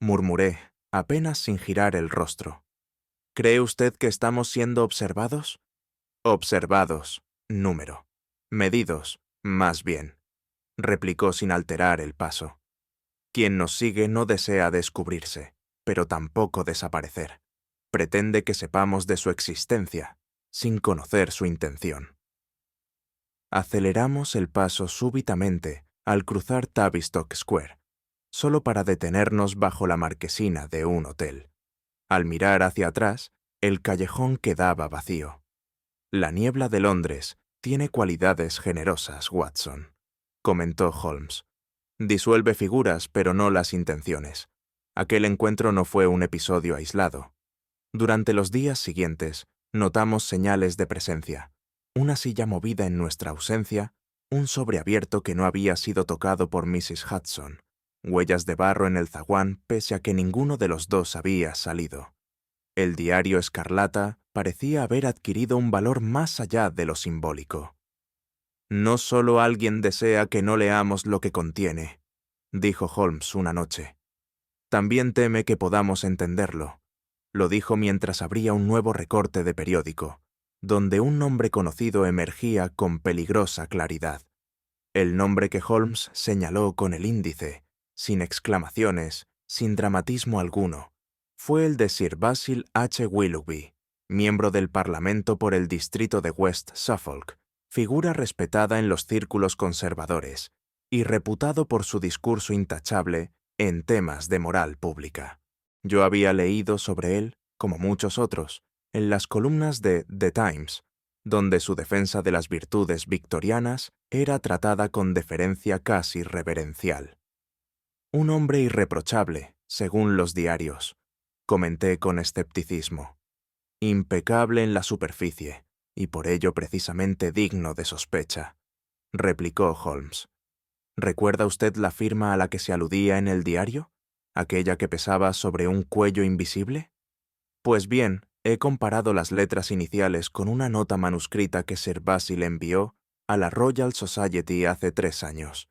murmuré, apenas sin girar el rostro. «¿Cree usted que estamos siendo observados?» «Observados, número. Medidos, más bien», replicó sin alterar el paso. «Quien nos sigue no desea descubrirse, pero tampoco desaparecer. Pretende que sepamos de su existencia, sin conocer su intención». Aceleramos el paso súbitamente al cruzar Tavistock Square, solo para detenernos bajo la marquesina de un hotel. Al mirar hacia atrás, el callejón quedaba vacío. «La niebla de Londres tiene cualidades generosas, Watson», comentó Holmes. «Disuelve figuras, pero no las intenciones. Aquel encuentro no fue un episodio aislado. Durante los días siguientes, notamos señales de presencia. Una silla movida en nuestra ausencia, un sobre abierto que no había sido tocado por Mrs. Hudson, huellas de barro en el zaguán pese a que ninguno de los dos había salido. El diario escarlata parecía haber adquirido un valor más allá de lo simbólico. «No solo alguien desea que no leamos lo que contiene», dijo Holmes una noche. «También teme que podamos entenderlo». Lo dijo mientras abría un nuevo recorte de periódico, donde un nombre conocido emergía con peligrosa claridad. El nombre que Holmes señaló con el índice, sin exclamaciones, sin dramatismo alguno, fue el de Sir Basil H. Willoughby, miembro del Parlamento por el distrito de West Suffolk, figura respetada en los círculos conservadores y reputado por su discurso intachable en temas de moral pública. Yo había leído sobre él, como muchos otros, en las columnas de The Times, donde su defensa de las virtudes victorianas era tratada con deferencia casi reverencial. «Un hombre irreprochable, según los diarios», comenté con escepticismo. «Impecable en la superficie, y por ello precisamente digno de sospecha», replicó Holmes. «¿Recuerda usted la firma a la que se aludía en el diario? ¿Aquella que pesaba sobre un cuello invisible? Pues bien, he comparado las letras iniciales con una nota manuscrita que Sir Basil envió a la Royal Society hace 3 años.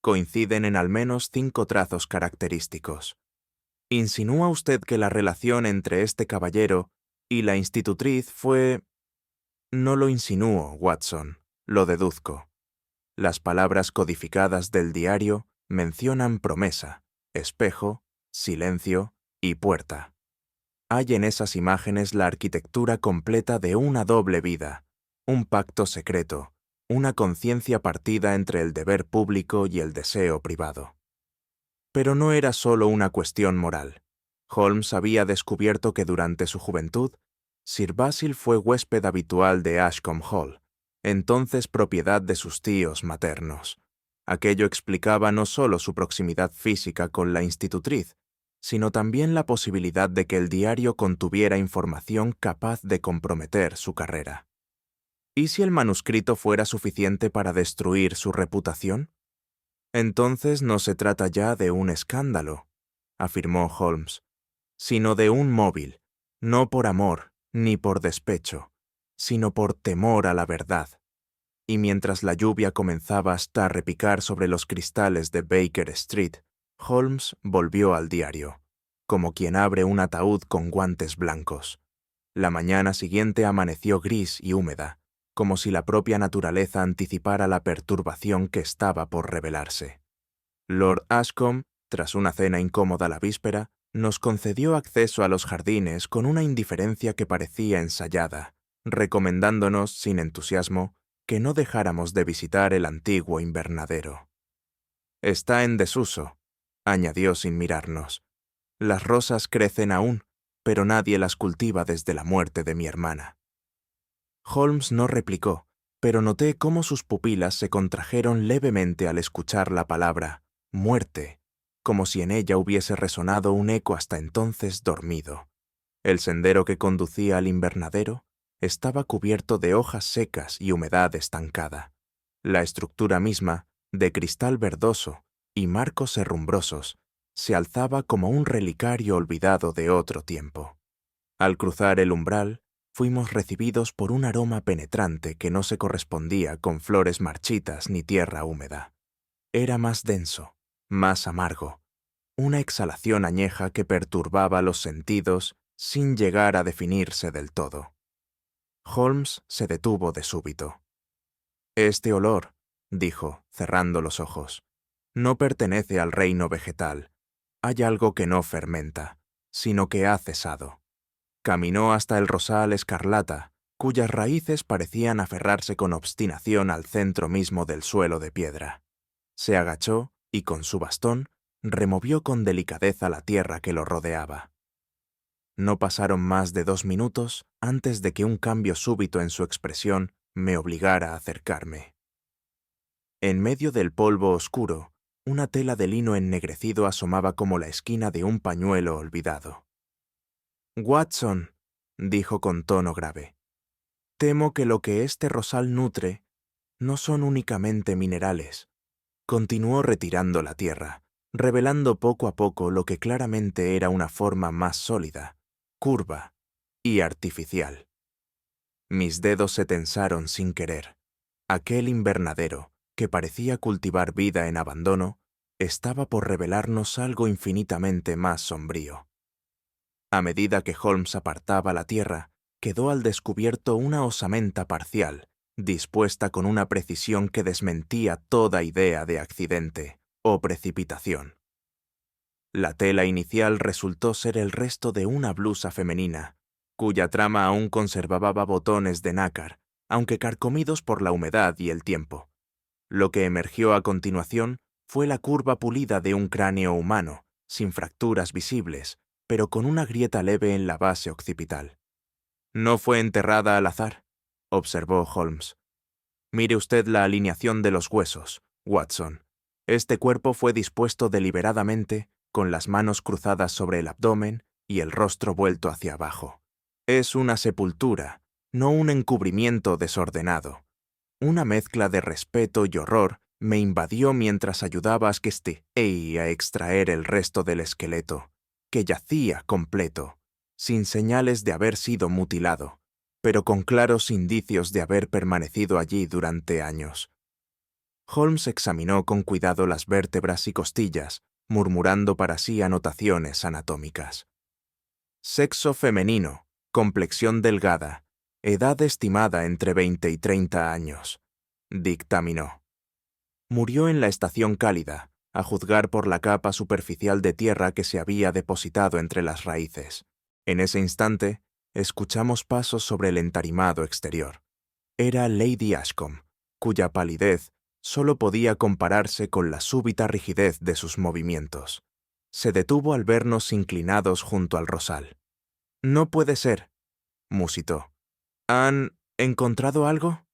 Coinciden en al menos 5 trazos característicos. ¿Insinúa usted que la relación entre este caballero y la institutriz fue...? No lo insinúo, Watson, lo deduzco. Las palabras codificadas del diario mencionan promesa, espejo, silencio y puerta. Hay en esas imágenes la arquitectura completa de una doble vida, un pacto secreto, una conciencia partida entre el deber público y el deseo privado. Pero no era solo una cuestión moral. Holmes había descubierto que durante su juventud, Sir Basil fue huésped habitual de Ashcombe Hall, entonces propiedad de sus tíos maternos. Aquello explicaba no solo su proximidad física con la institutriz, sino también la posibilidad de que el diario contuviera información capaz de comprometer su carrera. ¿Y si el manuscrito fuera suficiente para destruir su reputación? Entonces no se trata ya de un escándalo, afirmó Holmes, sino de un móvil, no por amor ni por despecho, sino por temor a la verdad. Y mientras la lluvia comenzaba hasta a repicar sobre los cristales de Baker Street, Holmes volvió al diario, como quien abre un ataúd con guantes blancos. La mañana siguiente amaneció gris y húmeda, como si la propia naturaleza anticipara la perturbación que estaba por revelarse. Lord Ashcombe, tras una cena incómoda la víspera, nos concedió acceso a los jardines con una indiferencia que parecía ensayada, recomendándonos, sin entusiasmo, que no dejáramos de visitar el antiguo invernadero. «Está en desuso», añadió sin mirarnos. Las rosas crecen aún, pero nadie las cultiva desde la muerte de mi hermana. Holmes no replicó, pero noté cómo sus pupilas se contrajeron levemente al escuchar la palabra muerte, como si en ella hubiese resonado un eco hasta entonces dormido. El sendero que conducía al invernadero estaba cubierto de hojas secas y humedad estancada. La estructura misma, de cristal verdoso y marcos herrumbrosos, se alzaba como un relicario olvidado de otro tiempo. Al cruzar el umbral, fuimos recibidos por un aroma penetrante que no se correspondía con flores marchitas ni tierra húmeda. Era más denso, más amargo, una exhalación añeja que perturbaba los sentidos sin llegar a definirse del todo. Holmes se detuvo de súbito. «Este olor», dijo, cerrando los ojos, «no pertenece al reino vegetal. Hay algo que no fermenta, sino que ha cesado». Caminó hasta el rosal escarlata, cuyas raíces parecían aferrarse con obstinación al centro mismo del suelo de piedra. Se agachó y con su bastón removió con delicadeza la tierra que lo rodeaba. No pasaron más de 2 minutos antes de que un cambio súbito en su expresión me obligara a acercarme. En medio del polvo oscuro, una tela de lino ennegrecido asomaba como la esquina de un pañuelo olvidado. «Watson», dijo con tono grave, «temo que lo que este rosal nutre no son únicamente minerales». Continuó retirando la tierra, revelando poco a poco lo que claramente era una forma más sólida, curva y artificial. Mis dedos se tensaron sin querer. Aquel invernadero, que parecía cultivar vida en abandono, estaba por revelarnos algo infinitamente más sombrío. A medida que Holmes apartaba la tierra, quedó al descubierto una osamenta parcial, dispuesta con una precisión que desmentía toda idea de accidente o precipitación. La tela inicial resultó ser el resto de una blusa femenina, cuya trama aún conservaba botones de nácar, aunque carcomidos por la humedad y el tiempo. Lo que emergió a continuación fue la curva pulida de un cráneo humano, sin fracturas visibles, pero con una grieta leve en la base occipital. «No fue enterrada al azar», observó Holmes. «Mire usted la alineación de los huesos, Watson. Este cuerpo fue dispuesto deliberadamente, con las manos cruzadas sobre el abdomen y el rostro vuelto hacia abajo. Es una sepultura, no un encubrimiento desordenado». Una mezcla de respeto y horror me invadió mientras ayudaba a a extraer el resto del esqueleto, que yacía completo, sin señales de haber sido mutilado, pero con claros indicios de haber permanecido allí durante años. Holmes examinó con cuidado las vértebras y costillas, murmurando para sí anotaciones anatómicas. «Sexo femenino, complexión delgada, edad estimada entre 20 y 30 años», dictaminó. Murió en la estación cálida, a juzgar por la capa superficial de tierra que se había depositado entre las raíces. En ese instante, escuchamos pasos sobre el entarimado exterior. Era Lady Ashcombe, cuya palidez solo podía compararse con la súbita rigidez de sus movimientos. Se detuvo al vernos inclinados junto al rosal. «No puede ser», musitó. «¿Han encontrado algo?»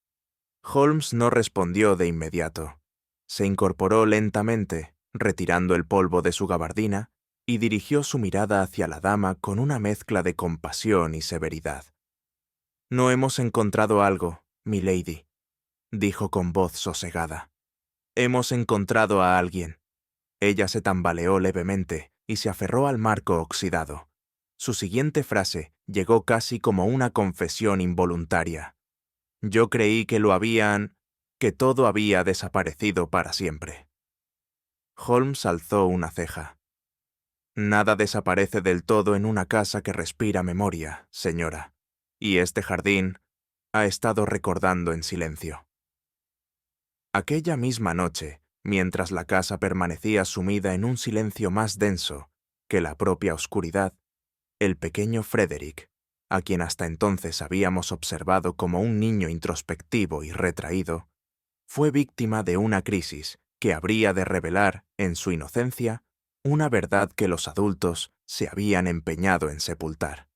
Holmes no respondió de inmediato. Se incorporó lentamente, retirando el polvo de su gabardina, y dirigió su mirada hacia la dama con una mezcla de compasión y severidad. «No hemos encontrado algo, milady», dijo con voz sosegada. «Hemos encontrado a alguien». Ella se tambaleó levemente y se aferró al marco oxidado. Su siguiente frase llegó casi como una confesión involuntaria. «Yo creí que que todo había desaparecido para siempre». Holmes alzó una ceja. «Nada desaparece del todo en una casa que respira memoria, señora, y este jardín ha estado recordando en silencio». Aquella misma noche, mientras la casa permanecía sumida en un silencio más denso que la propia oscuridad, el pequeño Frederick, a quien hasta entonces habíamos observado como un niño introspectivo y retraído, fue víctima de una crisis que habría de revelar, en su inocencia, una verdad que los adultos se habían empeñado en sepultar.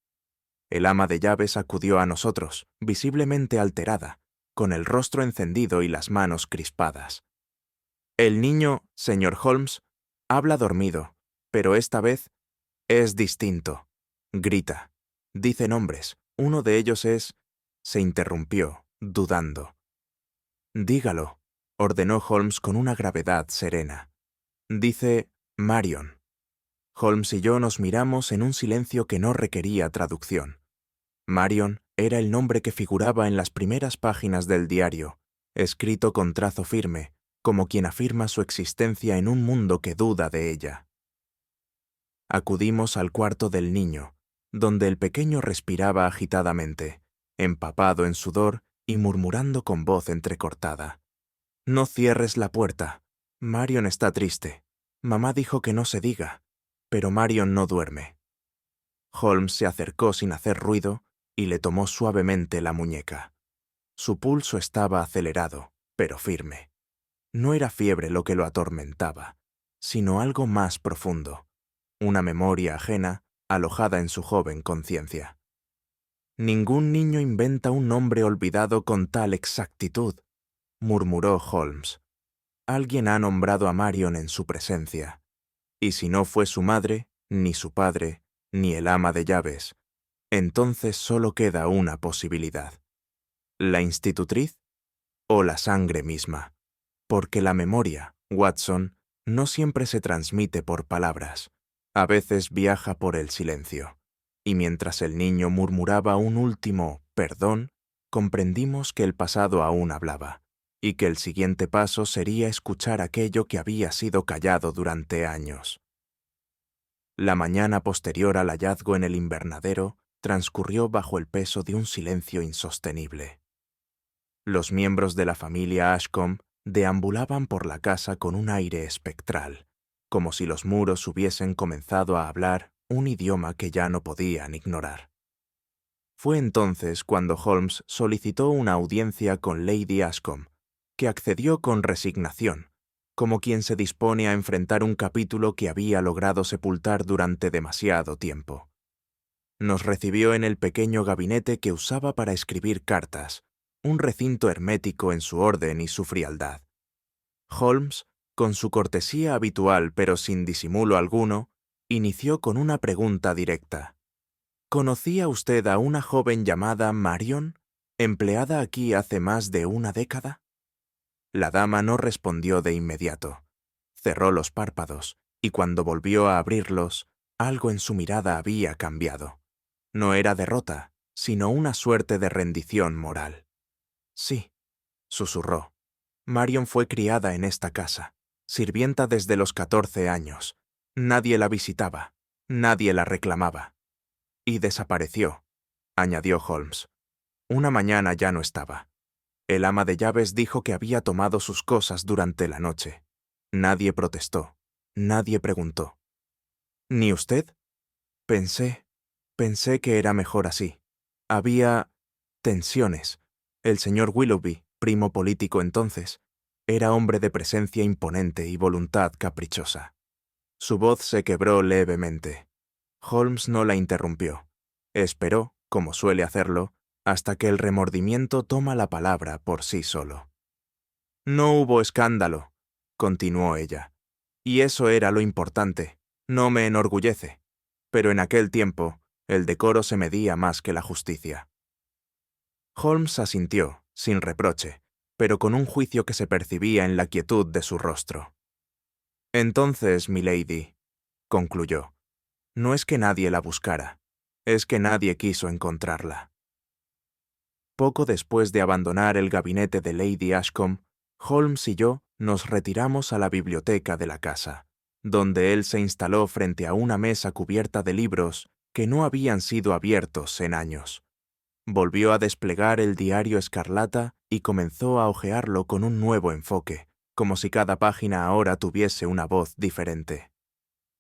El ama de llaves acudió a nosotros, visiblemente alterada, con el rostro encendido y las manos crispadas. El niño, señor Holmes, habla dormido, pero esta vez es distinto. Grita. Dice nombres. Uno de ellos es... Se interrumpió, dudando. Dígalo, ordenó Holmes con una gravedad serena. Dice Marion. Holmes y yo nos miramos en un silencio que no requería traducción. Marion era el nombre que figuraba en las primeras páginas del diario, escrito con trazo firme, como quien afirma su existencia en un mundo que duda de ella. Acudimos al cuarto del niño, donde el pequeño respiraba agitadamente, empapado en sudor y murmurando con voz entrecortada. «No cierres la puerta. Marion está triste. Mamá dijo que no se diga, pero Marion no duerme». Holmes se acercó sin hacer ruido y le tomó suavemente la muñeca. Su pulso estaba acelerado, pero firme. No era fiebre lo que lo atormentaba, sino algo más profundo, una memoria ajena alojada en su joven conciencia. «Ningún niño inventa un nombre olvidado con tal exactitud», murmuró Holmes. «Alguien ha nombrado a Marion en su presencia. Y si no fue su madre, ni su padre, ni el ama de llaves, entonces solo queda una posibilidad. ¿La institutriz o la sangre misma? Porque la memoria, Watson, no siempre se transmite por palabras. A veces viaja por el silencio». Y mientras el niño murmuraba un último «perdón», comprendimos que el pasado aún hablaba, y que el siguiente paso sería escuchar aquello que había sido callado durante años. La mañana posterior al hallazgo en el invernadero transcurrió bajo el peso de un silencio insostenible. Los miembros de la familia Ashcombe deambulaban por la casa con un aire espectral, como si los muros hubiesen comenzado a hablar un idioma que ya no podían ignorar. Fue entonces cuando Holmes solicitó una audiencia con Lady Ashcombe, que accedió con resignación, como quien se dispone a enfrentar un capítulo que había logrado sepultar durante demasiado tiempo. Nos recibió en el pequeño gabinete que usaba para escribir cartas, un recinto hermético en su orden y su frialdad. Holmes, con su cortesía habitual pero sin disimulo alguno, inició con una pregunta directa. ¿Conocía usted a una joven llamada Marion, empleada aquí hace más de una década? La dama no respondió de inmediato. Cerró los párpados, y cuando volvió a abrirlos, algo en su mirada había cambiado. No era derrota, sino una suerte de rendición moral. «Sí», susurró. «Marion fue criada en esta casa, sirvienta desde los 14 años. Nadie la visitaba, nadie la reclamaba. Y desapareció», añadió Holmes. «Una mañana ya no estaba. El ama de llaves dijo que había tomado sus cosas durante la noche. Nadie protestó, nadie preguntó». «¿Ni usted?» Pensé que era mejor así. Había tensiones. El señor Willoughby, primo político entonces, era hombre de presencia imponente y voluntad caprichosa». Su voz se quebró levemente. Holmes no la interrumpió. Esperó, como suele hacerlo, hasta que el remordimiento toma la palabra por sí solo. «No hubo escándalo», continuó ella, «y eso era lo importante. No me enorgullece. Pero en aquel tiempo, el decoro se medía más que la justicia». Holmes asintió, sin reproche, pero con un juicio que se percibía en la quietud de su rostro. «Entonces, milady», concluyó, «no es que nadie la buscara, es que nadie quiso encontrarla». Poco después de abandonar el gabinete de Lady Ashcombe, Holmes y yo nos retiramos a la biblioteca de la casa, donde él se instaló frente a una mesa cubierta de libros que no habían sido abiertos en años. Volvió a desplegar el diario escarlata y comenzó a hojearlo con un nuevo enfoque, como si cada página ahora tuviese una voz diferente.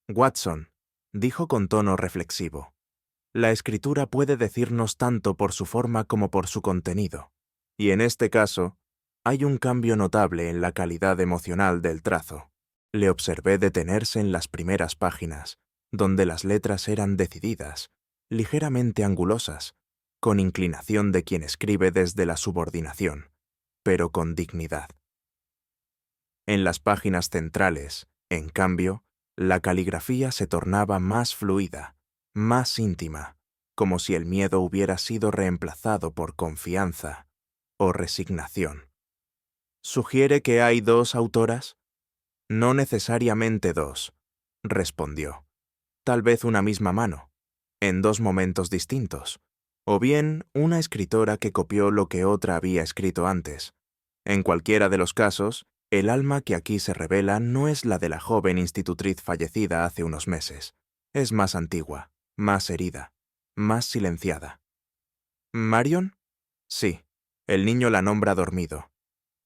«Watson», dijo con tono reflexivo, «la escritura puede decirnos tanto por su forma como por su contenido, y en este caso hay un cambio notable en la calidad emocional del trazo». Le observé detenerse en las primeras páginas, donde las letras eran decididas, ligeramente angulosas, con inclinación de quien escribe desde la subordinación, pero con dignidad. En las páginas centrales, en cambio, la caligrafía se tornaba más fluida, más íntima, como si el miedo hubiera sido reemplazado por confianza o resignación. ¿Sugiere que hay dos autoras? No necesariamente dos, respondió. Tal vez una misma mano, en dos momentos distintos, o bien una escritora que copió lo que otra había escrito antes. En cualquiera de los casos, el alma que aquí se revela no es la de la joven institutriz fallecida hace unos meses. Es más antigua, más herida, más silenciada. ¿Marion? Sí, el niño la nombra dormido.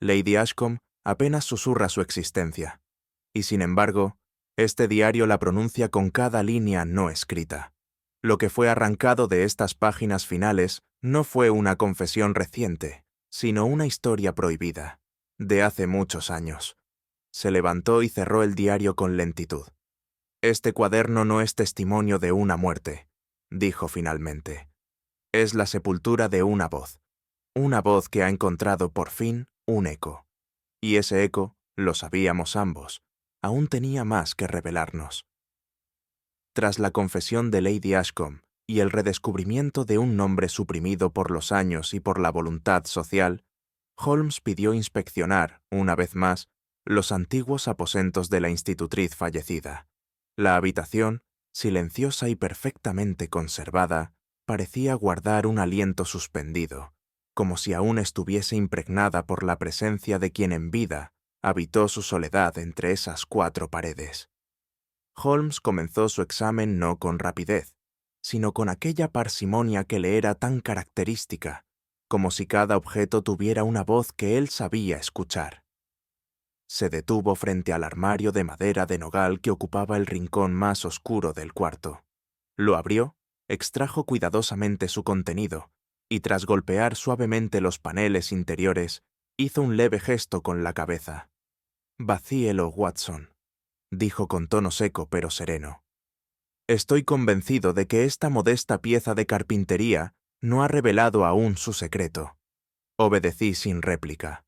Lady Ashcombe apenas susurra su existencia. Y sin embargo, este diario la pronuncia con cada línea no escrita. Lo que fue arrancado de estas páginas finales no fue una confesión reciente, sino una historia prohibida, de hace muchos años. Se levantó y cerró el diario con lentitud. Este cuaderno no es testimonio de una muerte, dijo finalmente. Es la sepultura de una voz que ha encontrado por fin un eco. Y ese eco, lo sabíamos ambos, aún tenía más que revelarnos. Tras la confesión de Lady Ashcombe y el redescubrimiento de un nombre suprimido por los años y por la voluntad social, Holmes pidió inspeccionar, una vez más, los antiguos aposentos de la institutriz fallecida. La habitación, silenciosa y perfectamente conservada, parecía guardar un aliento suspendido, como si aún estuviese impregnada por la presencia de quien en vida habitó su soledad entre esas cuatro paredes. Holmes comenzó su examen no con rapidez, sino con aquella parsimonia que le era tan característica, como si cada objeto tuviera una voz que él sabía escuchar. Se detuvo frente al armario de madera de nogal que ocupaba el rincón más oscuro del cuarto. Lo abrió, extrajo cuidadosamente su contenido, y tras golpear suavemente los paneles interiores, hizo un leve gesto con la cabeza. «Vacíelo, Watson», dijo con tono seco pero sereno. «Estoy convencido de que esta modesta pieza de carpintería no ha revelado aún su secreto». Obedecí sin réplica.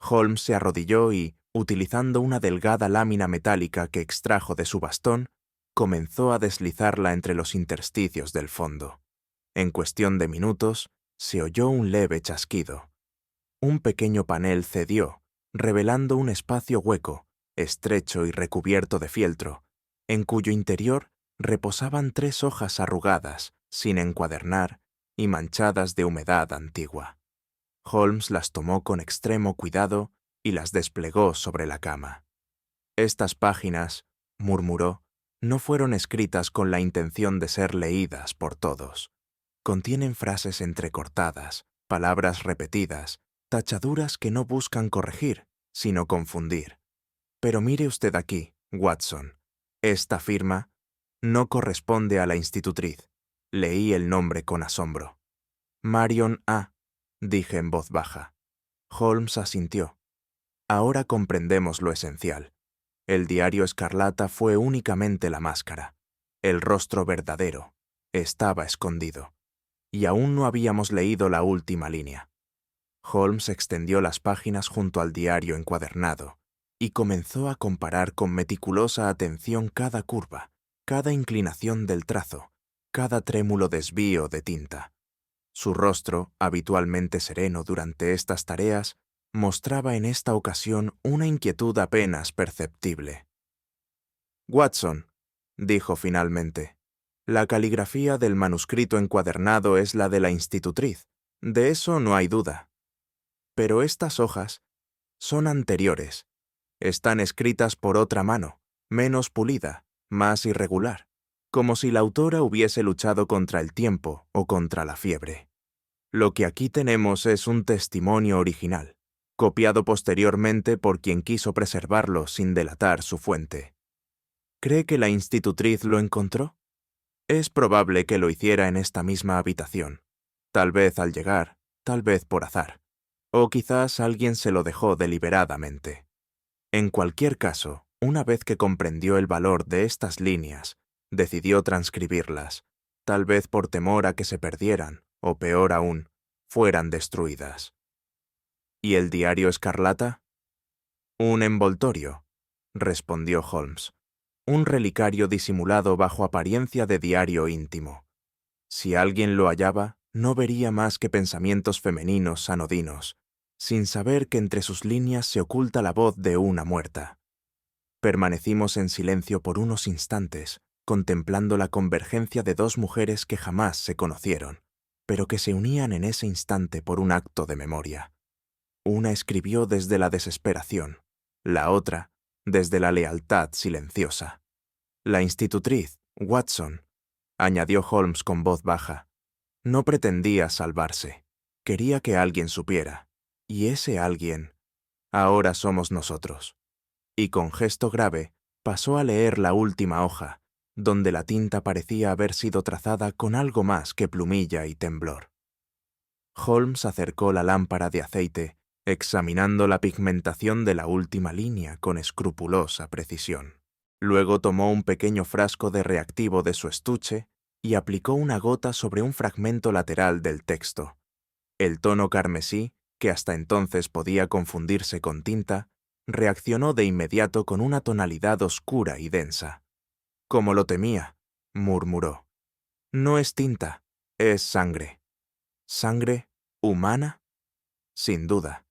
Holmes se arrodilló y, utilizando una delgada lámina metálica que extrajo de su bastón, comenzó a deslizarla entre los intersticios del fondo. En cuestión de minutos, se oyó un leve chasquido. Un pequeño panel cedió, revelando un espacio hueco, estrecho y recubierto de fieltro, en cuyo interior reposaban 3 hojas arrugadas, sin encuadernar y manchadas de humedad antigua. Holmes las tomó con extremo cuidado y las desplegó sobre la cama. «Estas páginas», murmuró, «no fueron escritas con la intención de ser leídas por todos. Contienen frases entrecortadas, palabras repetidas, tachaduras que no buscan corregir, sino confundir. Pero mire usted aquí, Watson. Esta firma no corresponde a la institutriz». Leí el nombre con asombro. «Marion A», dije en voz baja. Holmes asintió. Ahora comprendemos lo esencial. El diario escarlata fue únicamente la máscara. El rostro verdadero estaba escondido. Y aún no habíamos leído la última línea. Holmes extendió las páginas junto al diario encuadernado y comenzó a comparar con meticulosa atención cada curva, cada inclinación del trazo, cada trémulo desvío de tinta. Su rostro, habitualmente sereno durante estas tareas, mostraba en esta ocasión una inquietud apenas perceptible. «Watson», dijo finalmente, «la caligrafía del manuscrito encuadernado es la de la institutriz, de eso no hay duda. Pero estas hojas son anteriores, están escritas por otra mano, menos pulida, más irregular, como si la autora hubiese luchado contra el tiempo o contra la fiebre. Lo que aquí tenemos es un testimonio original, copiado posteriormente por quien quiso preservarlo sin delatar su fuente. ¿Cree que la institutriz lo encontró? Es probable que lo hiciera en esta misma habitación, tal vez al llegar, tal vez por azar, o quizás alguien se lo dejó deliberadamente. En cualquier caso, una vez que comprendió el valor de estas líneas, Decidió transcribirlas, tal vez por temor a que se perdieran, o peor aún, fueran destruidas. ¿Y el diario escarlata? Un envoltorio, respondió Holmes. Un relicario disimulado bajo apariencia de diario íntimo. Si alguien lo hallaba, no vería más que pensamientos femeninos anodinos, sin saber que entre sus líneas se oculta la voz de una muerta. Permanecimos en silencio por unos instantes, contemplando la convergencia de dos mujeres que jamás se conocieron, pero que se unían en ese instante por un acto de memoria. Una escribió desde la desesperación, la otra desde la lealtad silenciosa. La institutriz, Watson, añadió Holmes con voz baja, no pretendía salvarse. Quería que alguien supiera. Y ese alguien, ahora somos nosotros. Y con gesto grave, pasó a leer la última hoja, donde la tinta parecía haber sido trazada con algo más que plumilla y temblor. Holmes acercó la lámpara de aceite, examinando la pigmentación de la última línea con escrupulosa precisión. Luego tomó un pequeño frasco de reactivo de su estuche y aplicó una gota sobre un fragmento lateral del texto. El tono carmesí, que hasta entonces podía confundirse con tinta, reaccionó de inmediato con una tonalidad oscura y densa. «Como lo temía», murmuró. «No es tinta, es sangre». ¿Sangre humana? Sin duda,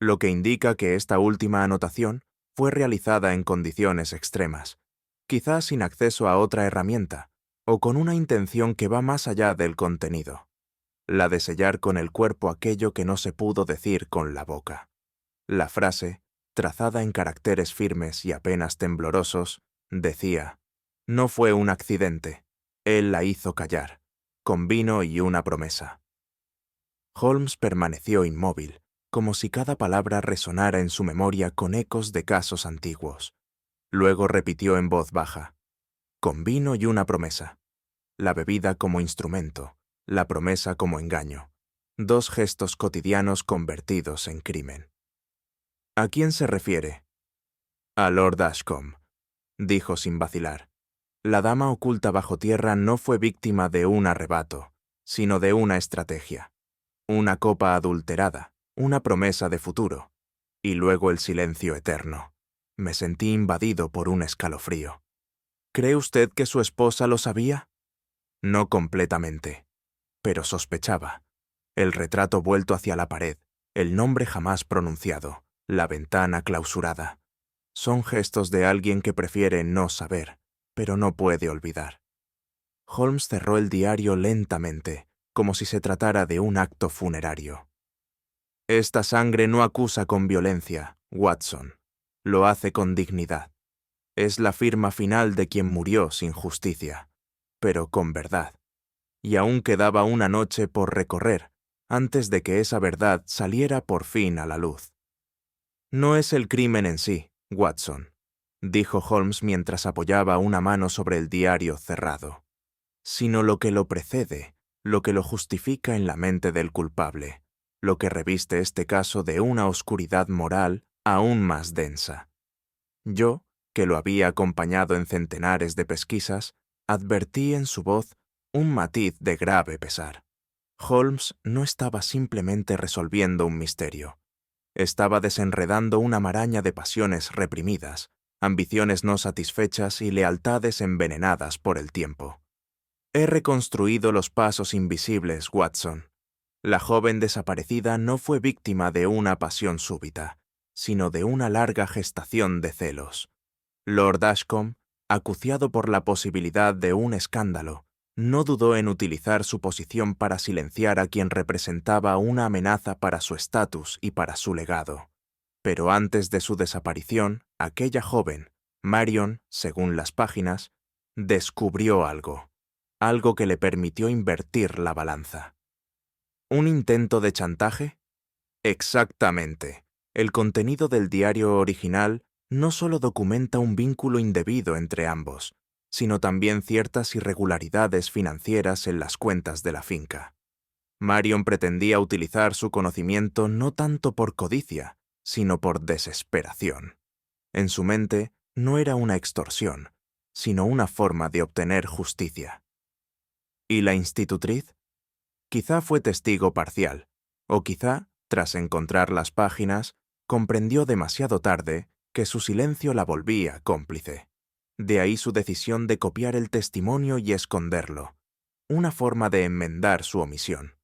lo que indica que esta última anotación fue realizada en condiciones extremas, quizás sin acceso a otra herramienta, o con una intención que va más allá del contenido, la de sellar con el cuerpo aquello que no se pudo decir con la boca. La frase, trazada en caracteres firmes y apenas temblorosos, decía: «No fue un accidente, él la hizo callar, con vino y una promesa». Holmes permaneció inmóvil, como si cada palabra resonara en su memoria con ecos de casos antiguos. Luego repitió en voz baja: «Con vino y una promesa. La bebida como instrumento, la promesa como engaño. Dos gestos cotidianos convertidos en crimen». «¿A quién se refiere?» «A Lord Ashcombe», dijo sin vacilar. «La dama oculta bajo tierra no fue víctima de un arrebato, sino de una estrategia. Una copa adulterada, una promesa de futuro, y luego el silencio eterno. Me sentí invadido por un escalofrío». «¿Cree usted que su esposa lo sabía?» «No completamente, pero sospechaba. El retrato vuelto hacia la pared, el nombre jamás pronunciado, la ventana clausurada. Son gestos de alguien que prefiere no saber, pero no puede olvidar». Holmes cerró el diario lentamente, como si se tratara de un acto funerario. «Esta sangre no acusa con violencia, Watson. Lo hace con dignidad. Es la firma final de quien murió sin justicia, pero con verdad. Y aún quedaba una noche por recorrer antes de que esa verdad saliera por fin a la luz». «No es el crimen en sí, Watson», dijo Holmes mientras apoyaba una mano sobre el diario cerrado, «sino lo que lo precede, lo que lo justifica en la mente del culpable, lo que reviste este caso de una oscuridad moral aún más densa. Yo, que lo había acompañado en centenares de pesquisas, advertí en su voz un matiz de grave pesar. Holmes no estaba simplemente resolviendo un misterio. Estaba desenredando una maraña de pasiones reprimidas, ambiciones no satisfechas y lealtades envenenadas por el tiempo. «He reconstruido los pasos invisibles, Watson. La joven desaparecida no fue víctima de una pasión súbita, sino de una larga gestación de celos. Lord Ashcombe, acuciado por la posibilidad de un escándalo, no dudó en utilizar su posición para silenciar a quien representaba una amenaza para su estatus y para su legado. Pero antes de su desaparición, aquella joven, Marion, según las páginas, descubrió algo que le permitió invertir la balanza». «¿Un intento de chantaje?» «Exactamente. El contenido del diario original no solo documenta un vínculo indebido entre ambos, sino también ciertas irregularidades financieras en las cuentas de la finca. Marion pretendía utilizar su conocimiento no tanto por codicia, sino por desesperación. En su mente no era una extorsión, sino una forma de obtener justicia. ¿Y la institutriz? Quizá fue testigo parcial, o quizá, tras encontrar las páginas, comprendió demasiado tarde que su silencio la volvía cómplice. De ahí su decisión de copiar el testimonio y esconderlo, una forma de enmendar su omisión.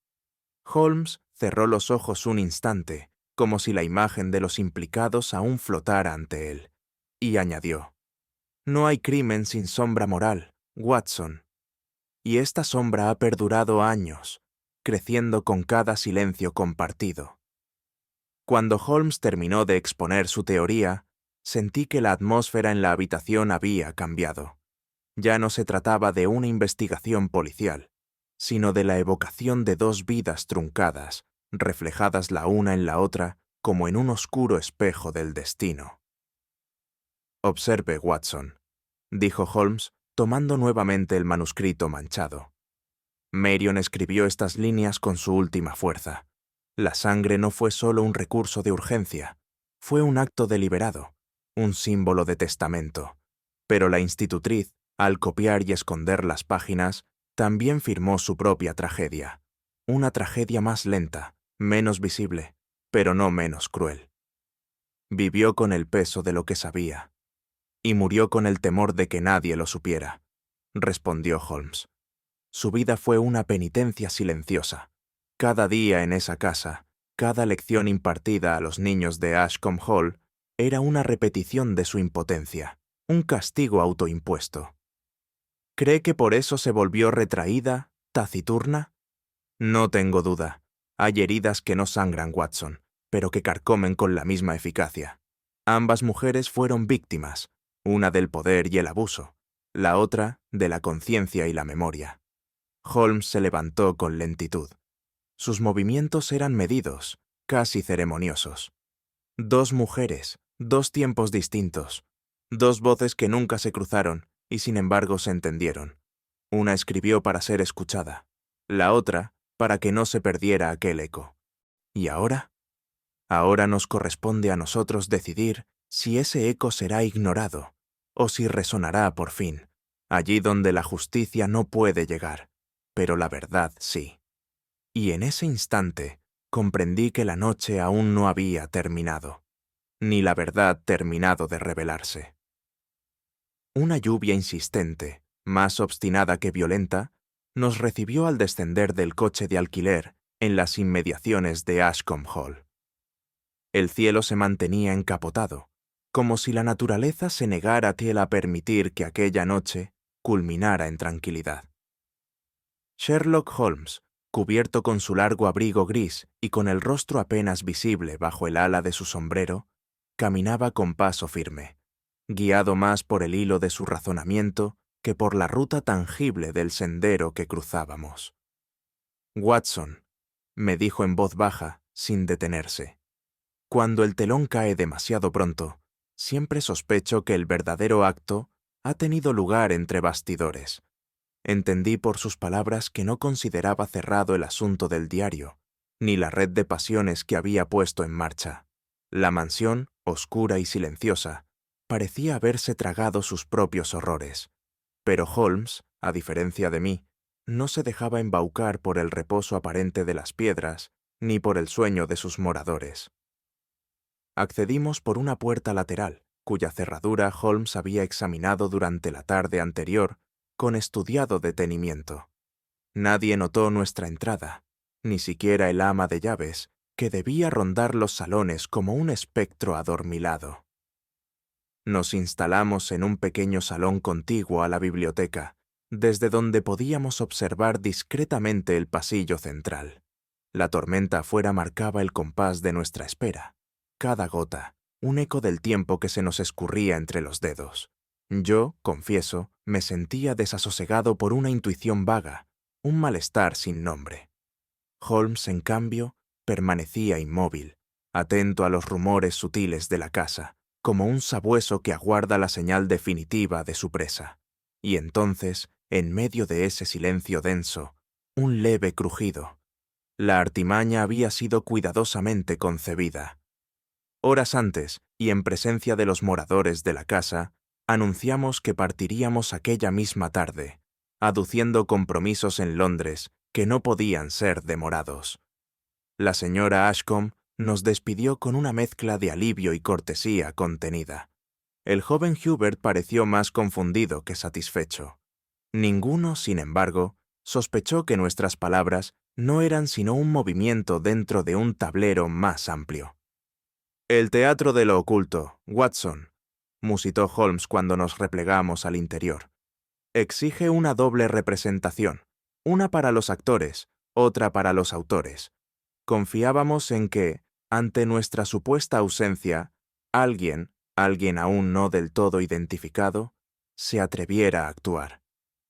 Holmes cerró los ojos un instante, como si la imagen de los implicados aún flotara ante él, y añadió: «No hay crimen sin sombra moral, Watson. Y esta sombra ha perdurado años, creciendo con cada silencio compartido». Cuando Holmes terminó de exponer su teoría, sentí que la atmósfera en la habitación había cambiado. Ya no se trataba de una investigación policial, sino de la evocación de dos vidas truncadas, reflejadas la una en la otra como en un oscuro espejo del destino. «Observe, Watson», dijo Holmes, tomando nuevamente el manuscrito manchado. «Marion escribió estas líneas con su última fuerza. La sangre no fue solo un recurso de urgencia, fue un acto deliberado, un símbolo de testamento. Pero la institutriz, al copiar y esconder las páginas, también firmó su propia tragedia. Una tragedia más lenta, menos visible, pero no menos cruel. Vivió con el peso de lo que sabía. Y murió con el temor de que nadie lo supiera», respondió Holmes. «Su vida fue una penitencia silenciosa. Cada día en esa casa, cada lección impartida a los niños de Ashcombe Hall, era una repetición de su impotencia, un castigo autoimpuesto. ¿Cree que por eso se volvió retraída, taciturna? No tengo duda. Hay heridas que no sangran, Watson, pero que carcomen con la misma eficacia. Ambas mujeres fueron víctimas, una del poder y el abuso, la otra de la conciencia y la memoria». Holmes se levantó con lentitud. Sus movimientos eran medidos, casi ceremoniosos. Dos mujeres, dos tiempos distintos, dos voces que nunca se cruzaron y sin embargo se entendieron. Una escribió para ser escuchada, la otra para que no se perdiera aquel eco. ¿Y ahora? Ahora nos corresponde a nosotros decidir si ese eco será ignorado o si resonará por fin, allí donde la justicia no puede llegar, pero la verdad sí. Y en ese instante comprendí que la noche aún no había terminado, ni la verdad terminado de revelarse. Una lluvia insistente, más obstinada que violenta, nos recibió al descender del coche de alquiler en las inmediaciones de Ashcombe Hall. El cielo se mantenía encapotado, como si la naturaleza se negara a permitir que aquella noche culminara en tranquilidad. Sherlock Holmes, cubierto con su largo abrigo gris y con el rostro apenas visible bajo el ala de su sombrero, caminaba con paso firme, guiado más por el hilo de su razonamiento que por la ruta tangible del sendero que cruzábamos. «Watson», me dijo en voz baja, sin detenerse, «cuando el telón cae demasiado pronto, siempre sospecho que el verdadero acto ha tenido lugar entre bastidores». Entendí por sus palabras que no consideraba cerrado el asunto del diario, ni la red de pasiones que había puesto en marcha. La mansión, oscura y silenciosa, parecía haberse tragado sus propios horrores. Pero Holmes, a diferencia de mí, no se dejaba embaucar por el reposo aparente de las piedras, ni por el sueño de sus moradores. Accedimos por una puerta lateral, cuya cerradura Holmes había examinado durante la tarde anterior con estudiado detenimiento. Nadie notó nuestra entrada, ni siquiera el ama de llaves, que debía rondar los salones como un espectro adormilado. Nos instalamos en un pequeño salón contiguo a la biblioteca, desde donde podíamos observar discretamente el pasillo central. La tormenta afuera marcaba el compás de nuestra espera. Cada gota, un eco del tiempo que se nos escurría entre los dedos. Yo, confieso, me sentía desasosegado por una intuición vaga, un malestar sin nombre. Holmes, en cambio, permanecía inmóvil, atento a los rumores sutiles de la casa, como un sabueso que aguarda la señal definitiva de su presa. Y entonces, en medio de ese silencio denso, un leve crujido. La artimaña había sido cuidadosamente concebida. Horas antes, y en presencia de los moradores de la casa, anunciamos que partiríamos aquella misma tarde, aduciendo compromisos en Londres que no podían ser demorados. La señora Ashcombe nos despidió con una mezcla de alivio y cortesía contenida. El joven Hubert pareció más confundido que satisfecho. Ninguno, sin embargo, sospechó que nuestras palabras no eran sino un movimiento dentro de un tablero más amplio. «El teatro de lo oculto, Watson», musitó Holmes cuando nos replegamos al interior. «Exige una doble representación, una para los actores, otra para los autores. Confiábamos en que, ante nuestra supuesta ausencia, alguien aún no del todo identificado, se atreviera a actuar.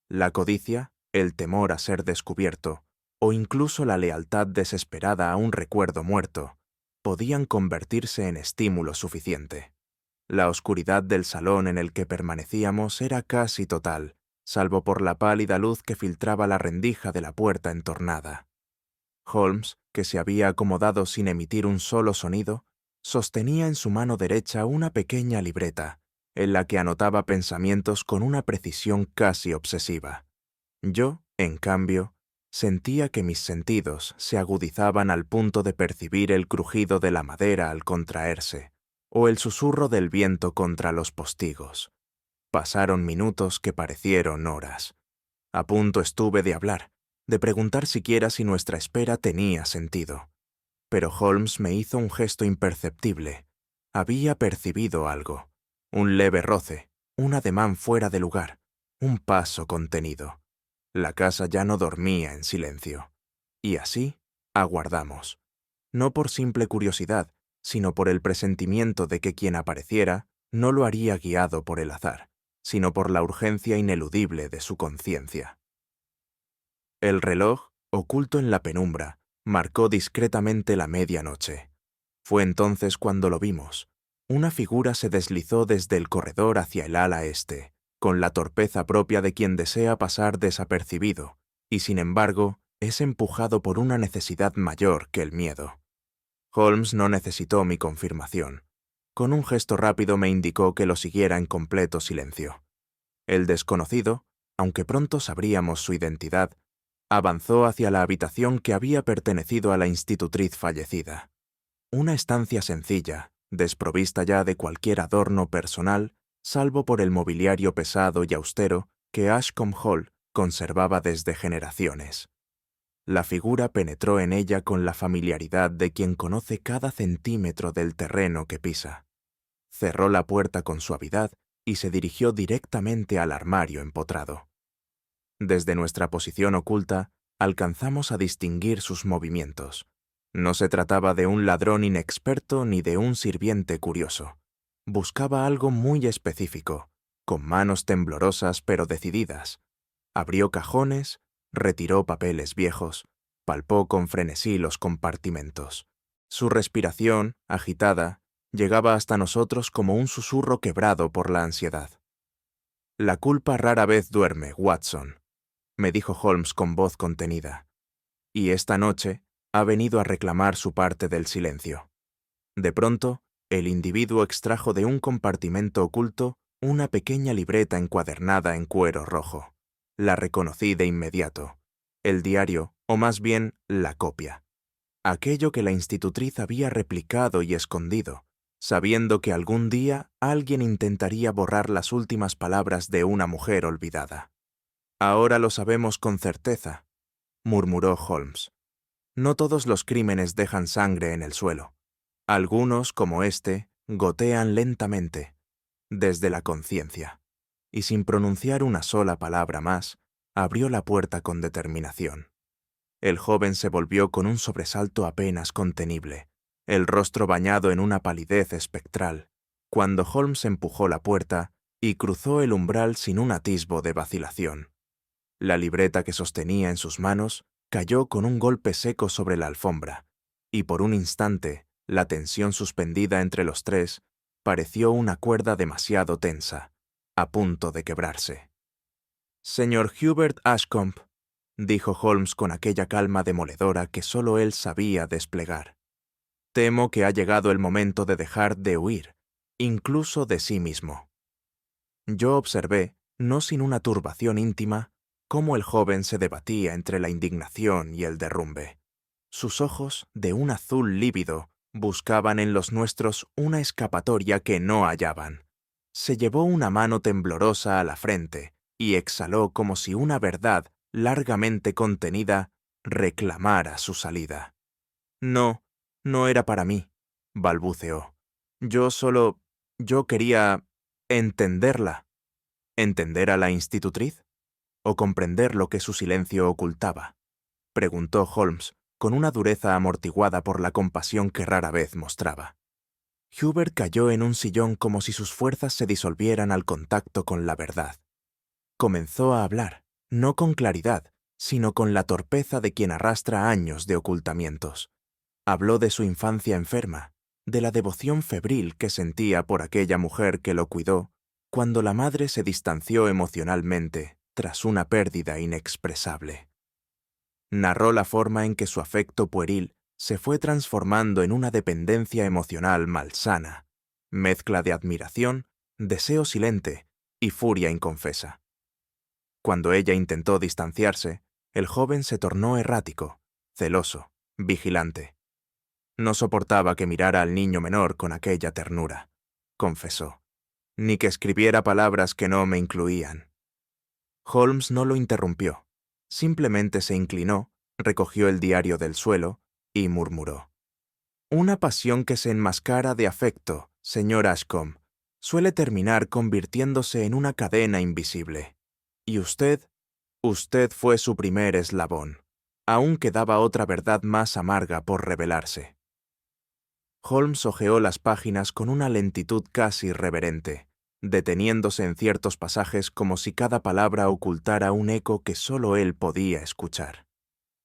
La codicia, el temor a ser descubierto, o incluso la lealtad desesperada a un recuerdo muerto, podían convertirse en estímulo suficiente. La oscuridad del salón en el que permanecíamos era casi total, salvo por la pálida luz que filtraba la rendija de la puerta entornada. Holmes, que se había acomodado sin emitir un solo sonido, sostenía en su mano derecha una pequeña libreta, en la que anotaba pensamientos con una precisión casi obsesiva. Yo, en cambio, sentía que mis sentidos se agudizaban al punto de percibir el crujido de la madera al contraerse, o el susurro del viento contra los postigos. Pasaron minutos que parecieron horas. A punto estuve de hablar, de preguntar siquiera si nuestra espera tenía sentido. Pero Holmes me hizo un gesto imperceptible. Había percibido algo. Un leve roce, un ademán fuera de lugar, un paso contenido. La casa ya no dormía en silencio. Y así aguardamos. No por simple curiosidad, sino por el presentimiento de que quien apareciera no lo haría guiado por el azar, sino por la urgencia ineludible de su conciencia. El reloj, oculto en la penumbra, marcó discretamente la medianoche. Fue entonces cuando lo vimos. Una figura se deslizó desde el corredor hacia el ala este, con la torpeza propia de quien desea pasar desapercibido, y sin embargo es empujado por una necesidad mayor que el miedo. Holmes no necesitó mi confirmación. Con un gesto rápido me indicó que lo siguiera en completo silencio. El desconocido, aunque pronto sabríamos su identidad, avanzó hacia la habitación que había pertenecido a la institutriz fallecida. Una estancia sencilla, desprovista ya de cualquier adorno personal, salvo por el mobiliario pesado y austero que Ashcombe Hall conservaba desde generaciones. La figura penetró en ella con la familiaridad de quien conoce cada centímetro del terreno que pisa. Cerró la puerta con suavidad y se dirigió directamente al armario empotrado. Desde nuestra posición oculta, alcanzamos a distinguir sus movimientos. No se trataba de un ladrón inexperto ni de un sirviente curioso. Buscaba algo muy específico, con manos temblorosas pero decididas. Abrió cajones, retiró papeles viejos, palpó con frenesí los compartimentos. Su respiración, agitada, llegaba hasta nosotros como un susurro quebrado por la ansiedad. «La culpa rara vez duerme, Watson», me dijo Holmes con voz contenida. «Y esta noche ha venido a reclamar su parte del silencio». De pronto, el individuo extrajo de un compartimento oculto una pequeña libreta encuadernada en cuero rojo. La reconocí de inmediato. El diario, o más bien, la copia. Aquello que la institutriz había replicado y escondido, sabiendo que algún día alguien intentaría borrar las últimas palabras de una mujer olvidada. «Ahora lo sabemos con certeza», murmuró Holmes. «No todos los crímenes dejan sangre en el suelo. Algunos, como este, gotean lentamente, desde la conciencia». Y sin pronunciar una sola palabra más, abrió la puerta con determinación. El joven se volvió con un sobresalto apenas contenible, el rostro bañado en una palidez espectral, cuando Holmes empujó la puerta y cruzó el umbral sin un atisbo de vacilación. La libreta que sostenía en sus manos cayó con un golpe seco sobre la alfombra, y por un instante la tensión suspendida entre los tres pareció una cuerda demasiado tensa, a punto de quebrarse. «Señor Hubert Ashcombe», dijo Holmes con aquella calma demoledora que solo él sabía desplegar. «Temo que ha llegado el momento de dejar de huir, incluso de sí mismo». Yo observé, no sin una turbación íntima, cómo el joven se debatía entre la indignación y el derrumbe. Sus ojos, de un azul lívido, buscaban en los nuestros una escapatoria que no hallaban. Se llevó una mano temblorosa a la frente y exhaló como si una verdad largamente contenida reclamara su salida. No, no era para mí, balbuceó. Yo quería entenderla. ¿Entender a la institutriz? ¿O comprender lo que su silencio ocultaba? Preguntó Holmes, con una dureza amortiguada por la compasión que rara vez mostraba. Hubert cayó en un sillón como si sus fuerzas se disolvieran al contacto con la verdad. Comenzó a hablar, no con claridad, sino con la torpeza de quien arrastra años de ocultamientos. Habló de su infancia enferma, de la devoción febril que sentía por aquella mujer que lo cuidó, cuando la madre se distanció emocionalmente tras una pérdida inexpresable. Narró la forma en que su afecto pueril se fue transformando en una dependencia emocional malsana, mezcla de admiración, deseo silente y furia inconfesa. Cuando ella intentó distanciarse, el joven se tornó errático, celoso, vigilante. No soportaba que mirara al niño menor con aquella ternura, confesó, ni que escribiera palabras que no me incluían. Holmes no lo interrumpió. Simplemente se inclinó, recogió el diario del suelo y murmuró. Una pasión que se enmascara de afecto, señor Ashcombe, suele terminar convirtiéndose en una cadena invisible. Y usted fue su primer eslabón. Aún quedaba otra verdad más amarga por revelarse. Holmes hojeó las páginas con una lentitud casi reverente, deteniéndose en ciertos pasajes como si cada palabra ocultara un eco que solo él podía escuchar.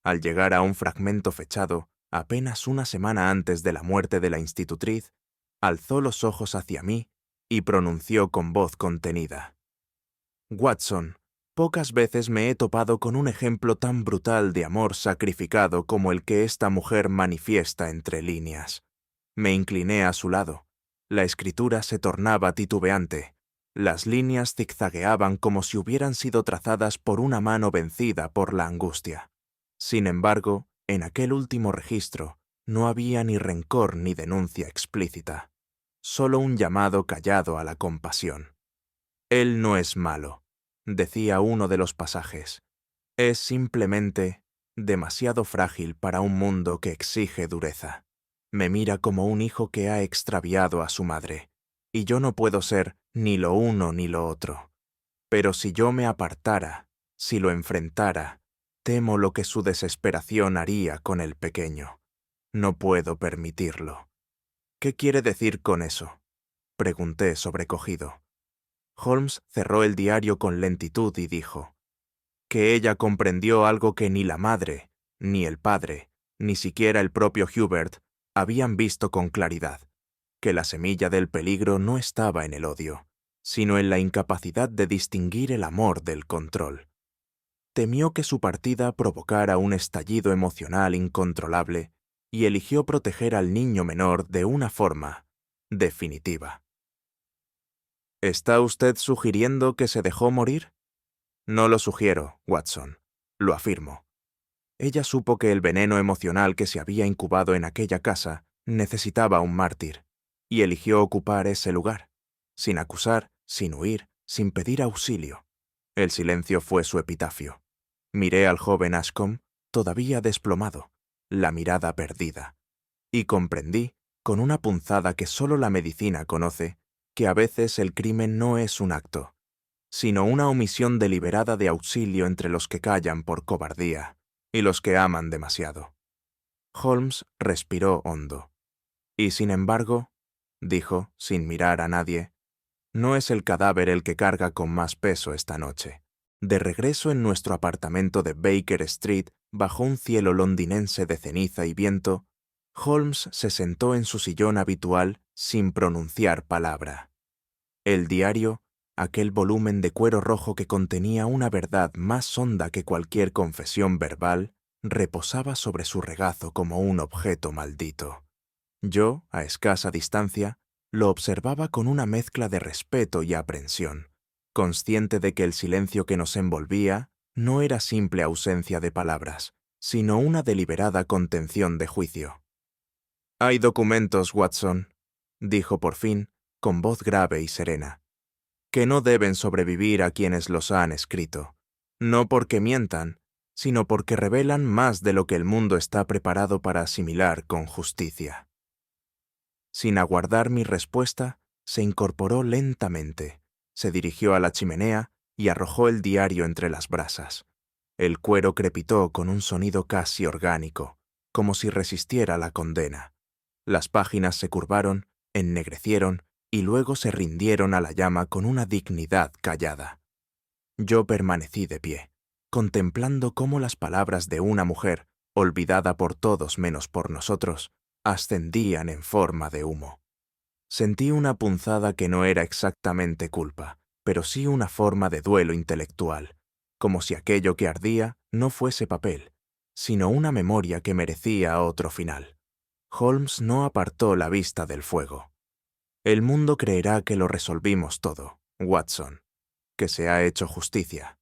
Al llegar a un fragmento fechado, apenas una semana antes de la muerte de la institutriz, alzó los ojos hacia mí y pronunció con voz contenida. Watson, pocas veces me he topado con un ejemplo tan brutal de amor sacrificado como el que esta mujer manifiesta entre líneas. Me incliné a su lado. La escritura se tornaba titubeante. Las líneas zigzagueaban como si hubieran sido trazadas por una mano vencida por la angustia. Sin embargo, en aquel último registro no había ni rencor ni denuncia explícita, solo un llamado callado a la compasión. Él no es malo, decía uno de los pasajes. Es simplemente demasiado frágil para un mundo que exige dureza. Me mira como un hijo que ha extraviado a su madre, y yo no puedo ser ni lo uno ni lo otro. Pero si yo me apartara, si lo enfrentara, temo lo que su desesperación haría con el pequeño. No puedo permitirlo. ¿Qué quiere decir con eso?, pregunté sobrecogido. Holmes cerró el diario con lentitud y dijo, que ella comprendió algo que ni la madre, ni el padre, ni siquiera el propio Hubert habían visto con claridad, que la semilla del peligro no estaba en el odio, sino en la incapacidad de distinguir el amor del control. Temió que su partida provocara un estallido emocional incontrolable y eligió proteger al niño menor de una forma definitiva. ¿Está usted sugiriendo que se dejó morir? No lo sugiero, Watson. Lo afirmo. Ella supo que el veneno emocional que se había incubado en aquella casa necesitaba un mártir, y eligió ocupar ese lugar, sin acusar, sin huir, sin pedir auxilio. El silencio fue su epitafio. Miré al joven Ashcombe, todavía desplomado, la mirada perdida, y comprendí, con una punzada que solo la medicina conoce, que a veces el crimen no es un acto, sino una omisión deliberada de auxilio entre los que callan por cobardía y los que aman demasiado. Holmes respiró hondo. Y sin embargo, dijo, sin mirar a nadie, no es el cadáver el que carga con más peso esta noche. De regreso en nuestro apartamento de Baker Street, bajo un cielo londinense de ceniza y viento, Holmes se sentó en su sillón habitual sin pronunciar palabra. El diario, aquel volumen de cuero rojo que contenía una verdad más honda que cualquier confesión verbal, reposaba sobre su regazo como un objeto maldito. Yo, a escasa distancia, lo observaba con una mezcla de respeto y aprensión, consciente de que el silencio que nos envolvía no era simple ausencia de palabras, sino una deliberada contención de juicio. «Hay documentos, Watson», dijo por fin, con voz grave y serena, «que no deben sobrevivir a quienes los han escrito, no porque mientan, sino porque revelan más de lo que el mundo está preparado para asimilar con justicia». Sin aguardar mi respuesta, se incorporó lentamente, se dirigió a la chimenea y arrojó el diario entre las brasas. El cuero crepitó con un sonido casi orgánico, como si resistiera la condena. Las páginas se curvaron, ennegrecieron y luego se rindieron a la llama con una dignidad callada. Yo permanecí de pie, contemplando cómo las palabras de una mujer, olvidada por todos menos por nosotros, ascendían en forma de humo. Sentí una punzada que no era exactamente culpa, pero sí una forma de duelo intelectual, como si aquello que ardía no fuese papel, sino una memoria que merecía otro final. Holmes no apartó la vista del fuego. «El mundo creerá que lo resolvimos todo, Watson, que se ha hecho justicia.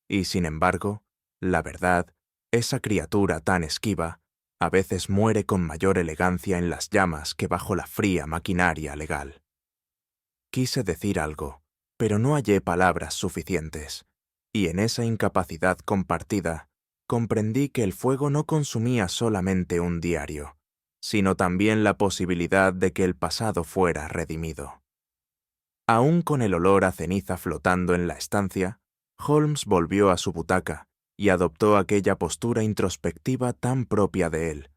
Y, sin embargo, la verdad, esa criatura tan esquiva, a veces muere con mayor elegancia en las llamas que bajo la fría maquinaria legal». Quise decir algo, pero no hallé palabras suficientes, y en esa incapacidad compartida, comprendí que el fuego no consumía solamente un diario, sino también la posibilidad de que el pasado fuera redimido. Aún con el olor a ceniza flotando en la estancia, Holmes volvió a su butaca y adoptó aquella postura introspectiva tan propia de él,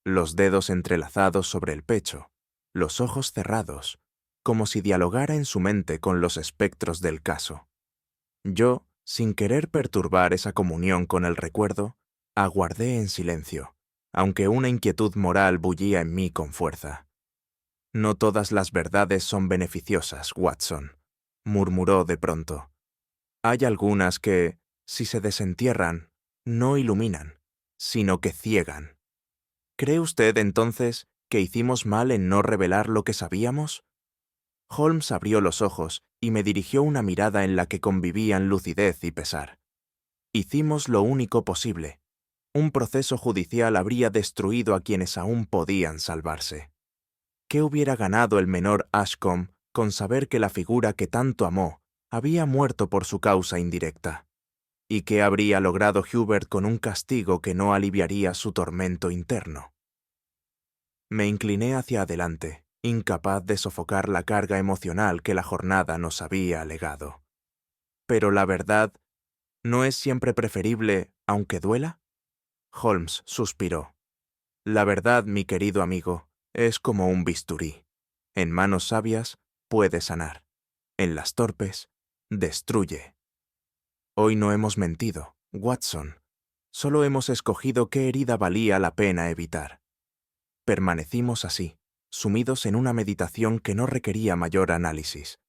los dedos entrelazados sobre el pecho, los ojos cerrados, como si dialogara en su mente con los espectros del caso. Yo, sin querer perturbar esa comunión con el recuerdo, aguardé en silencio, aunque una inquietud moral bullía en mí con fuerza. «No todas las verdades son beneficiosas, Watson», murmuró de pronto. «Hay algunas que, si se desentierran, no iluminan, sino que ciegan. ¿Cree usted, entonces, que hicimos mal en no revelar lo que sabíamos?» Holmes abrió los ojos y me dirigió una mirada en la que convivían lucidez y pesar. «Hicimos lo único posible. Un proceso judicial habría destruido a quienes aún podían salvarse. ¿Qué hubiera ganado el menor Ashcombe con saber que la figura que tanto amó había muerto por su causa indirecta? ¿Y qué habría logrado Hubert con un castigo que no aliviaría su tormento interno?» Me incliné hacia adelante, incapaz de sofocar la carga emocional que la jornada nos había legado. «Pero la verdad, ¿no es siempre preferible, aunque duela?» Holmes suspiró. «La verdad, mi querido amigo, es como un bisturí. En manos sabias puede sanar. En las torpes, destruye. Hoy no hemos mentido, Watson. Solo hemos escogido qué herida valía la pena evitar». Permanecimos así, sumidos en una meditación que no requería mayor análisis.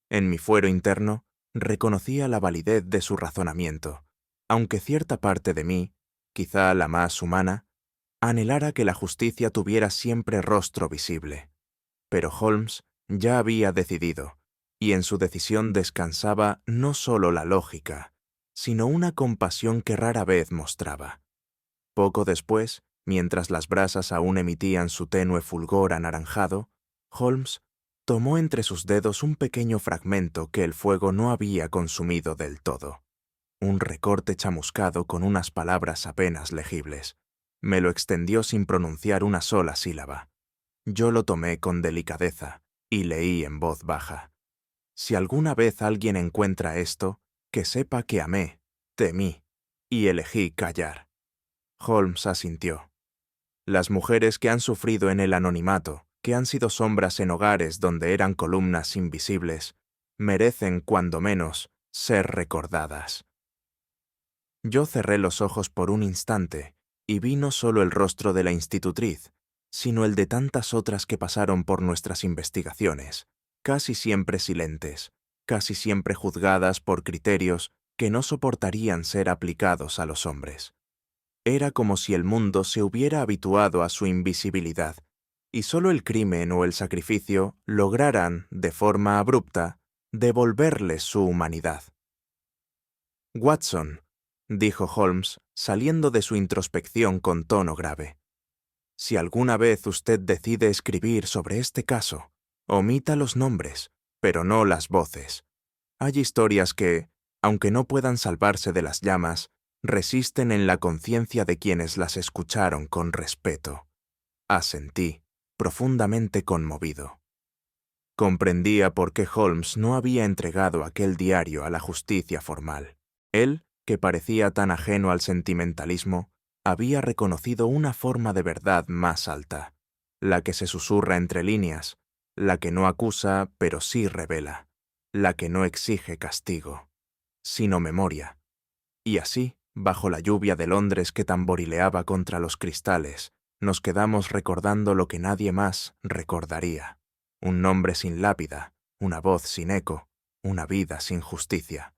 En mi fuero interno, reconocía la validez de su razonamiento, aunque cierta parte de mí, quizá la más humana, anhelara que la justicia tuviera siempre rostro visible. Pero Holmes ya había decidido, y en su decisión descansaba no solo la lógica, sino una compasión que rara vez mostraba. Poco después, mientras las brasas aún emitían su tenue fulgor anaranjado, Holmes tomó entre sus dedos un pequeño fragmento que el fuego no había consumido del todo. Un recorte chamuscado con unas palabras apenas legibles. Me lo extendió sin pronunciar una sola sílaba. Yo lo tomé con delicadeza y leí en voz baja. «Si alguna vez alguien encuentra esto, que sepa que amé, temí y elegí callar». Holmes asintió. «Las mujeres que han sufrido en el anonimato, que han sido sombras en hogares donde eran columnas invisibles, merecen, cuando menos, ser recordadas». Yo cerré los ojos por un instante y vi no solo el rostro de la institutriz, sino el de tantas otras que pasaron por nuestras investigaciones, casi siempre silentes, casi siempre juzgadas por criterios que no soportarían ser aplicados a los hombres. Era como si el mundo se hubiera habituado a su invisibilidad, y solo el crimen o el sacrificio lograran, de forma abrupta, devolverles su humanidad. Watson, dijo Holmes, saliendo de su introspección con tono grave, si alguna vez usted decide escribir sobre este caso, omita los nombres, pero no las voces. Hay historias que, aunque no puedan salvarse de las llamas, resisten en la conciencia de quienes las escucharon con respeto. Asentí, profundamente conmovido. Comprendía por qué Holmes no había entregado aquel diario a la justicia formal. Él, que parecía tan ajeno al sentimentalismo, había reconocido una forma de verdad más alta, la que se susurra entre líneas, la que no acusa pero sí revela, la que no exige castigo, sino memoria. Y así, bajo la lluvia de Londres que tamborileaba contra los cristales, nos quedamos recordando lo que nadie más recordaría. Un nombre sin lápida, una voz sin eco, una vida sin justicia,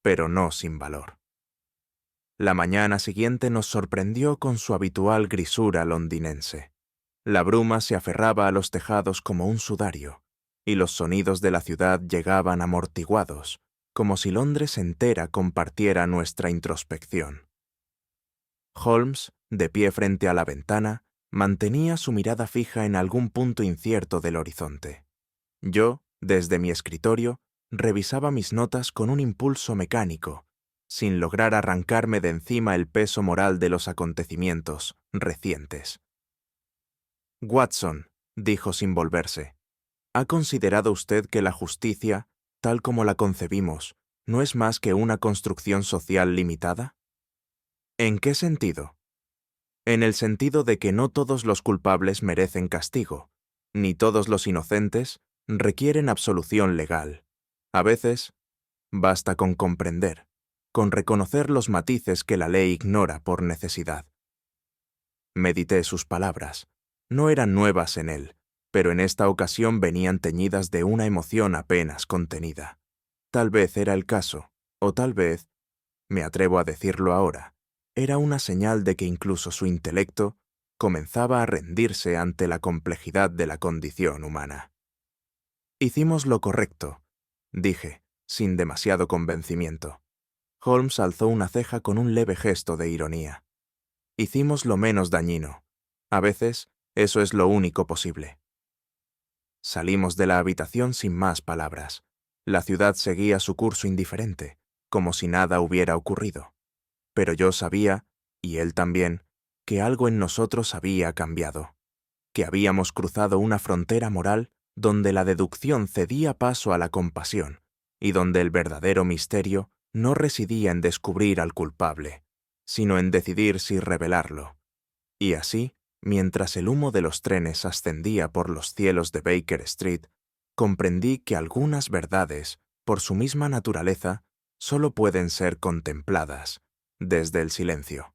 pero no sin valor. La mañana siguiente nos sorprendió con su habitual grisura londinense. La bruma se aferraba a los tejados como un sudario, y los sonidos de la ciudad llegaban amortiguados, como si Londres entera compartiera nuestra introspección. Holmes, de pie frente a la ventana, mantenía su mirada fija en algún punto incierto del horizonte. Yo, desde mi escritorio, revisaba mis notas con un impulso mecánico, sin lograr arrancarme de encima el peso moral de los acontecimientos recientes. Watson, dijo sin volverse, ¿ha considerado usted que la justicia, tal como la concebimos, no es más que una construcción social limitada? ¿En qué sentido? En el sentido de que no todos los culpables merecen castigo, ni todos los inocentes requieren absolución legal. A veces, basta con comprender, con reconocer los matices que la ley ignora por necesidad. Medité sus palabras. No eran nuevas en él, pero en esta ocasión venían teñidas de una emoción apenas contenida. Tal vez era el caso, o tal vez, me atrevo a decirlo ahora, era una señal de que incluso su intelecto comenzaba a rendirse ante la complejidad de la condición humana. Hicimos lo correcto, dije, sin demasiado convencimiento. Holmes alzó una ceja con un leve gesto de ironía. Hicimos lo menos dañino. A veces, eso es lo único posible. Salimos de la habitación sin más palabras. La ciudad seguía su curso indiferente, como si nada hubiera ocurrido. Pero yo sabía, y él también, que algo en nosotros había cambiado, que habíamos cruzado una frontera moral donde la deducción cedía paso a la compasión, y donde el verdadero misterio no residía en descubrir al culpable, sino en decidir si revelarlo. Y así, mientras el humo de los trenes ascendía por los cielos de Baker Street, comprendí que algunas verdades, por su misma naturaleza, solo pueden ser contempladas desde el silencio.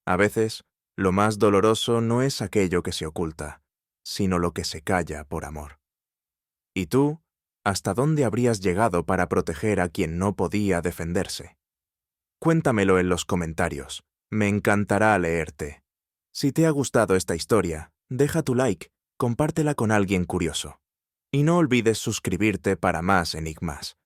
A veces, lo más doloroso no es aquello que se oculta, sino lo que se calla por amor. ¿Y tú, hasta dónde habrías llegado para proteger a quien no podía defenderse? Cuéntamelo en los comentarios. Me encantará leerte. Si te ha gustado esta historia, deja tu like, compártela con alguien curioso. Y no olvides suscribirte para más enigmas.